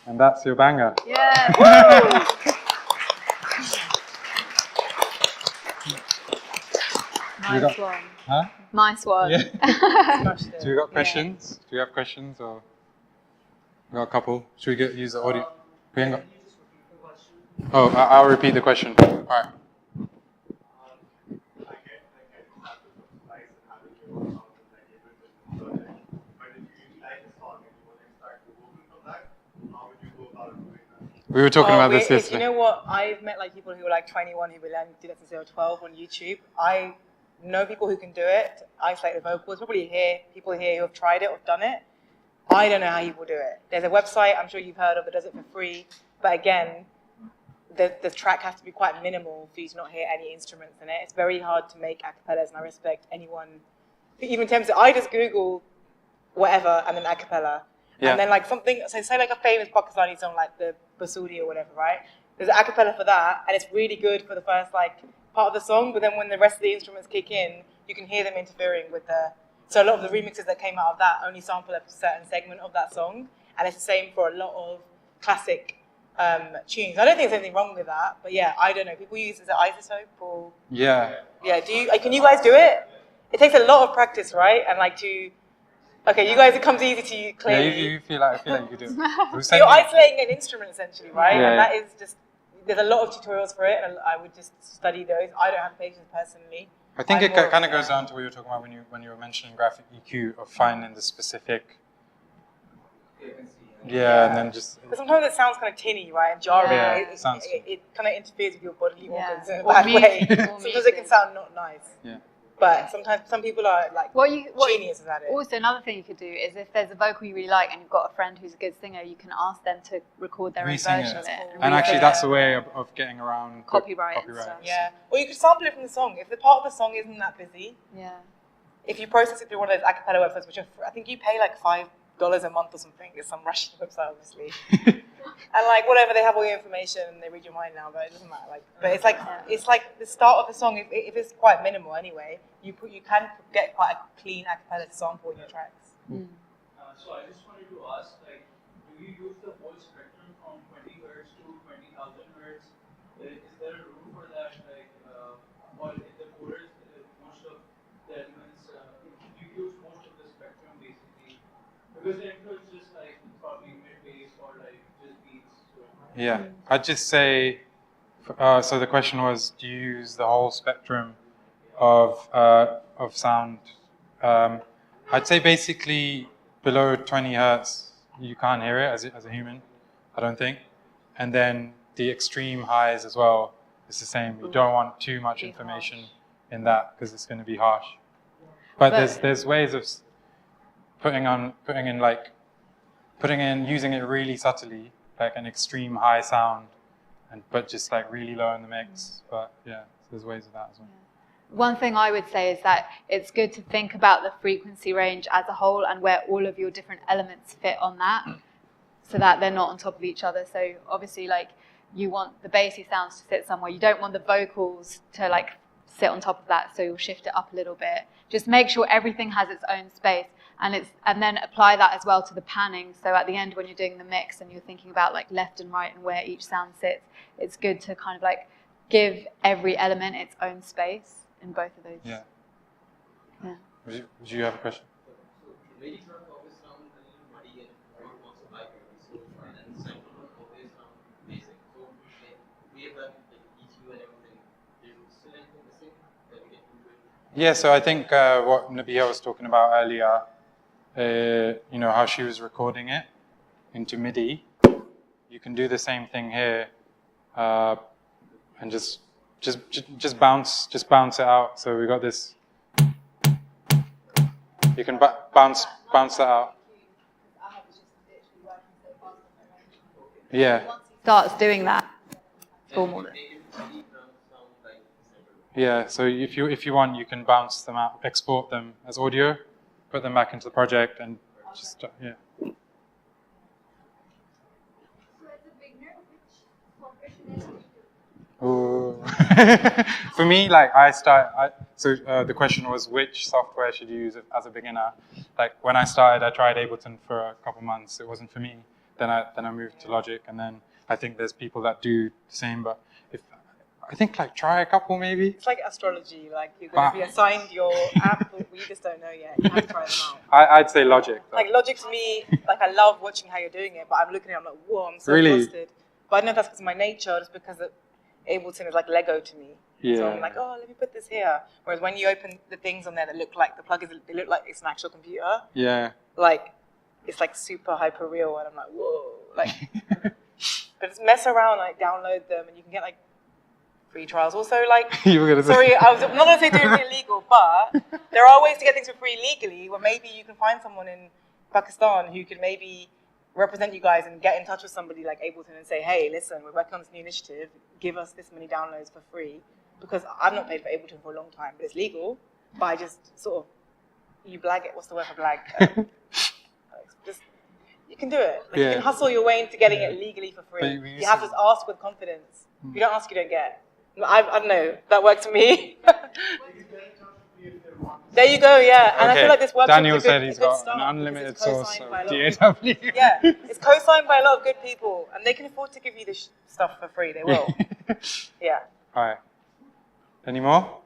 And that's your banger. Yeah. You Nice got- one. Huh? Nice one. Yeah. Do you got questions? Do you have questions or? We got a couple. Should we use the audio? We ain't got. Oh, I'll repeat the question. All right. We were talking about this yesterday. You know what? I've met like people who are like 21 who will learn to do that since they were 12 on YouTube. I know people who can do it. Isolate the vocals. Probably people here who have tried it or done it. I don't know how people do it. There's a website I'm sure you've heard of that does it for free. But again, the track has to be quite minimal for you to not hear any instruments in it. It's very hard to make acapellas, and I respect anyone who even attempts it. I just Google whatever and then acapella. Yeah. And then like something, so say like a famous Pakistani song like the Basudi or whatever, right? There's an acapella for that, and it's really good for the first like part of the song, but then when the rest of the instruments kick in, you can hear them interfering with the... So a lot of the remixes that came out of that only sample a certain segment of that song, and it's the same for a lot of classic tunes. I don't think there's anything wrong with that, but yeah, I don't know. People use, is it isotope or... Yeah. Yeah, can you guys do it? It takes a lot of practice, right? And like to... Okay, you guys, it comes easy to you, Yeah, clearly. you feel like you could do it. You're isolating an instrument essentially, right? Yeah, And yeah. that is just, there's a lot of tutorials for it, and I would just study those. I don't have patience personally. I think I'm it more kind of of a- goes down to what you were talking about when you were mentioning graphic EQ of finding the specific. Yeah, and then just. Because sometimes it sounds kind of tinny, right, and jarring. Yeah. It kind of interferes with your bodily Yeah. organs in a Or bad music, way. or Sometimes it music. can sound not nice. Yeah. But sometimes some people are like geniuses at it. Also, another thing you could do is if there's a vocal you really like and you've got a friend who's a good singer, you can ask them to record their own Re-sing version it. of it. And actually, re-sing that's it. a way of getting around the Copyright and stuff. Yeah. Or you could sample it from the song. If the part of the song isn't that busy, Yeah. if you process it through one of those acapella websites, which are, I think you pay like $5 a month or something. It's some Russian website, obviously. And like whatever, they have all your information and they read your mind now, but it doesn't matter. Like, but it's like the start of the song. If it's quite minimal anyway, you can get quite a clean acapella sample in your tracks. So I just wanted to ask, like, do you use the whole spectrum from 20 hertz to 20,000 hertz? Is there a room for that? Like, or in the chorus, most of the elements, you use most of the spectrum basically, because the intro is just like probably mid bass or like just beats. So. Yeah, I'd just say. So the question was, do you use the whole spectrum of sound? I'd say basically below 20 hertz, you can't hear it as a human, I don't think. And then the extreme highs as well, it's the same. You don't want too much information in that because it's going to be harsh. But there's ways of using it really subtly, like an extreme high sound, but just like really low in the mix. But yeah, there's ways of that as well. One thing I would say is that it's good to think about the frequency range as a whole and where all of your different elements fit on that, so that they're not on top of each other. So obviously, like, you want the bassy sounds to sit somewhere. You don't want the vocals to like sit on top of that, so you'll shift it up a little bit. Just make sure everything has its own space, and then apply that as well to the panning. So at the end, when you're doing the mix and you're thinking about like left and right and where each sound sits, it's good to kind of like give every element its own space in both of those. Yeah. Yeah. Would you have a question? So the lady drum always sound a little muddy and very Yeah, so I think what Nabia was talking about earlier, you know, how she was recording it into MIDI. You can do the same thing here, and just bounce it out. So we got this. You can bounce that out. Yeah. Once he starts doing that, formal. Yeah. So if you want, you can bounce them out, export them as audio, put them back into the project, and just yeah. Ooh. For me, like the question was which software should you use as a beginner? Like when I started, I tried Ableton for a couple months. It wasn't for me. Then I moved to Logic, and then I think there's people that do the same. But I think like try a couple maybe. It's like astrology. Like you're going to be assigned your app, but we just don't know yet. You have to try them out. I'd say Logic. Though. Like Logic to me, like I love watching how you're doing it, but I'm looking at it, I'm like, whoa, I'm so Really? flustered. But I don't know if that's because of my nature, just because Ableton is like Lego to me. Yeah. So I'm like, oh, let me put this here. Whereas when you open the things on there that look like the plugins, they look like it's an actual computer. Yeah. Like it's like super hyper real, and I'm like, whoa, like. But just mess around, like download them, and you can get like free trials. Also, like, You were gonna say. sorry, I'm not gonna say doing it illegal, but there are ways to get things for free legally. Where maybe you can find someone in Pakistan who can maybe represent you guys and get in touch with somebody like Ableton and say, hey, listen, we're working on this new initiative. Give us this many downloads for free. Because I've not paid for Ableton for a long time, but it's legal. But I just sort of, you blag it. What's the word for blag? Just, you can do it. Like, Yeah. You can hustle your way into getting it legally for free. But we You have to used ask with confidence. If you don't ask, you don't get. I don't know. That worked for me. There you go, yeah. And I feel like this workshop Daniel is a good, said he's a good got start an because unlimited it's source co-signed of by a lot of DAW. yeah, it's co-signed by a lot of good people, and they can afford to give you this stuff for free. They will. Yeah. All right. Any more?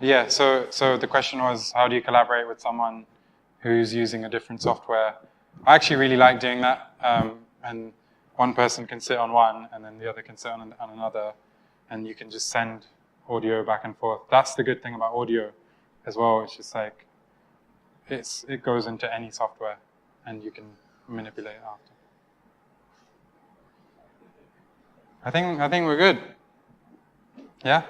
Yeah, so the question was, how do you collaborate with someone who's using a different software? I actually really like doing that, and one person can sit on one, and then the other can sit on another, and you can just send audio back and forth. That's the good thing about audio as well. It's just like, it goes into any software, and you can manipulate it after. I think we're good. Yeah?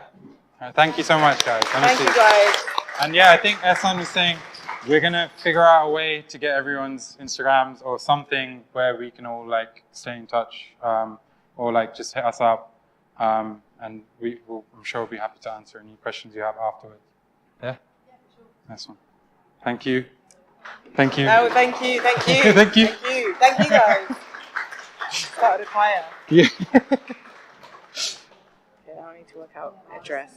All right, thank you so much, guys. Thank you, guys. And yeah, I think Ehsan was saying we're gonna figure out a way to get everyone's Instagrams or something where we can all like stay in touch, or like just hit us up, and I'm sure we'll be happy to answer any questions you have afterwards. Yeah? Yeah, for sure. Nice one. Thank you. Thank you. No, thank you, thank you. Thank you. Thank you. Thank you, guys. Started a fire. Yeah. Okay, I need to work out a dress.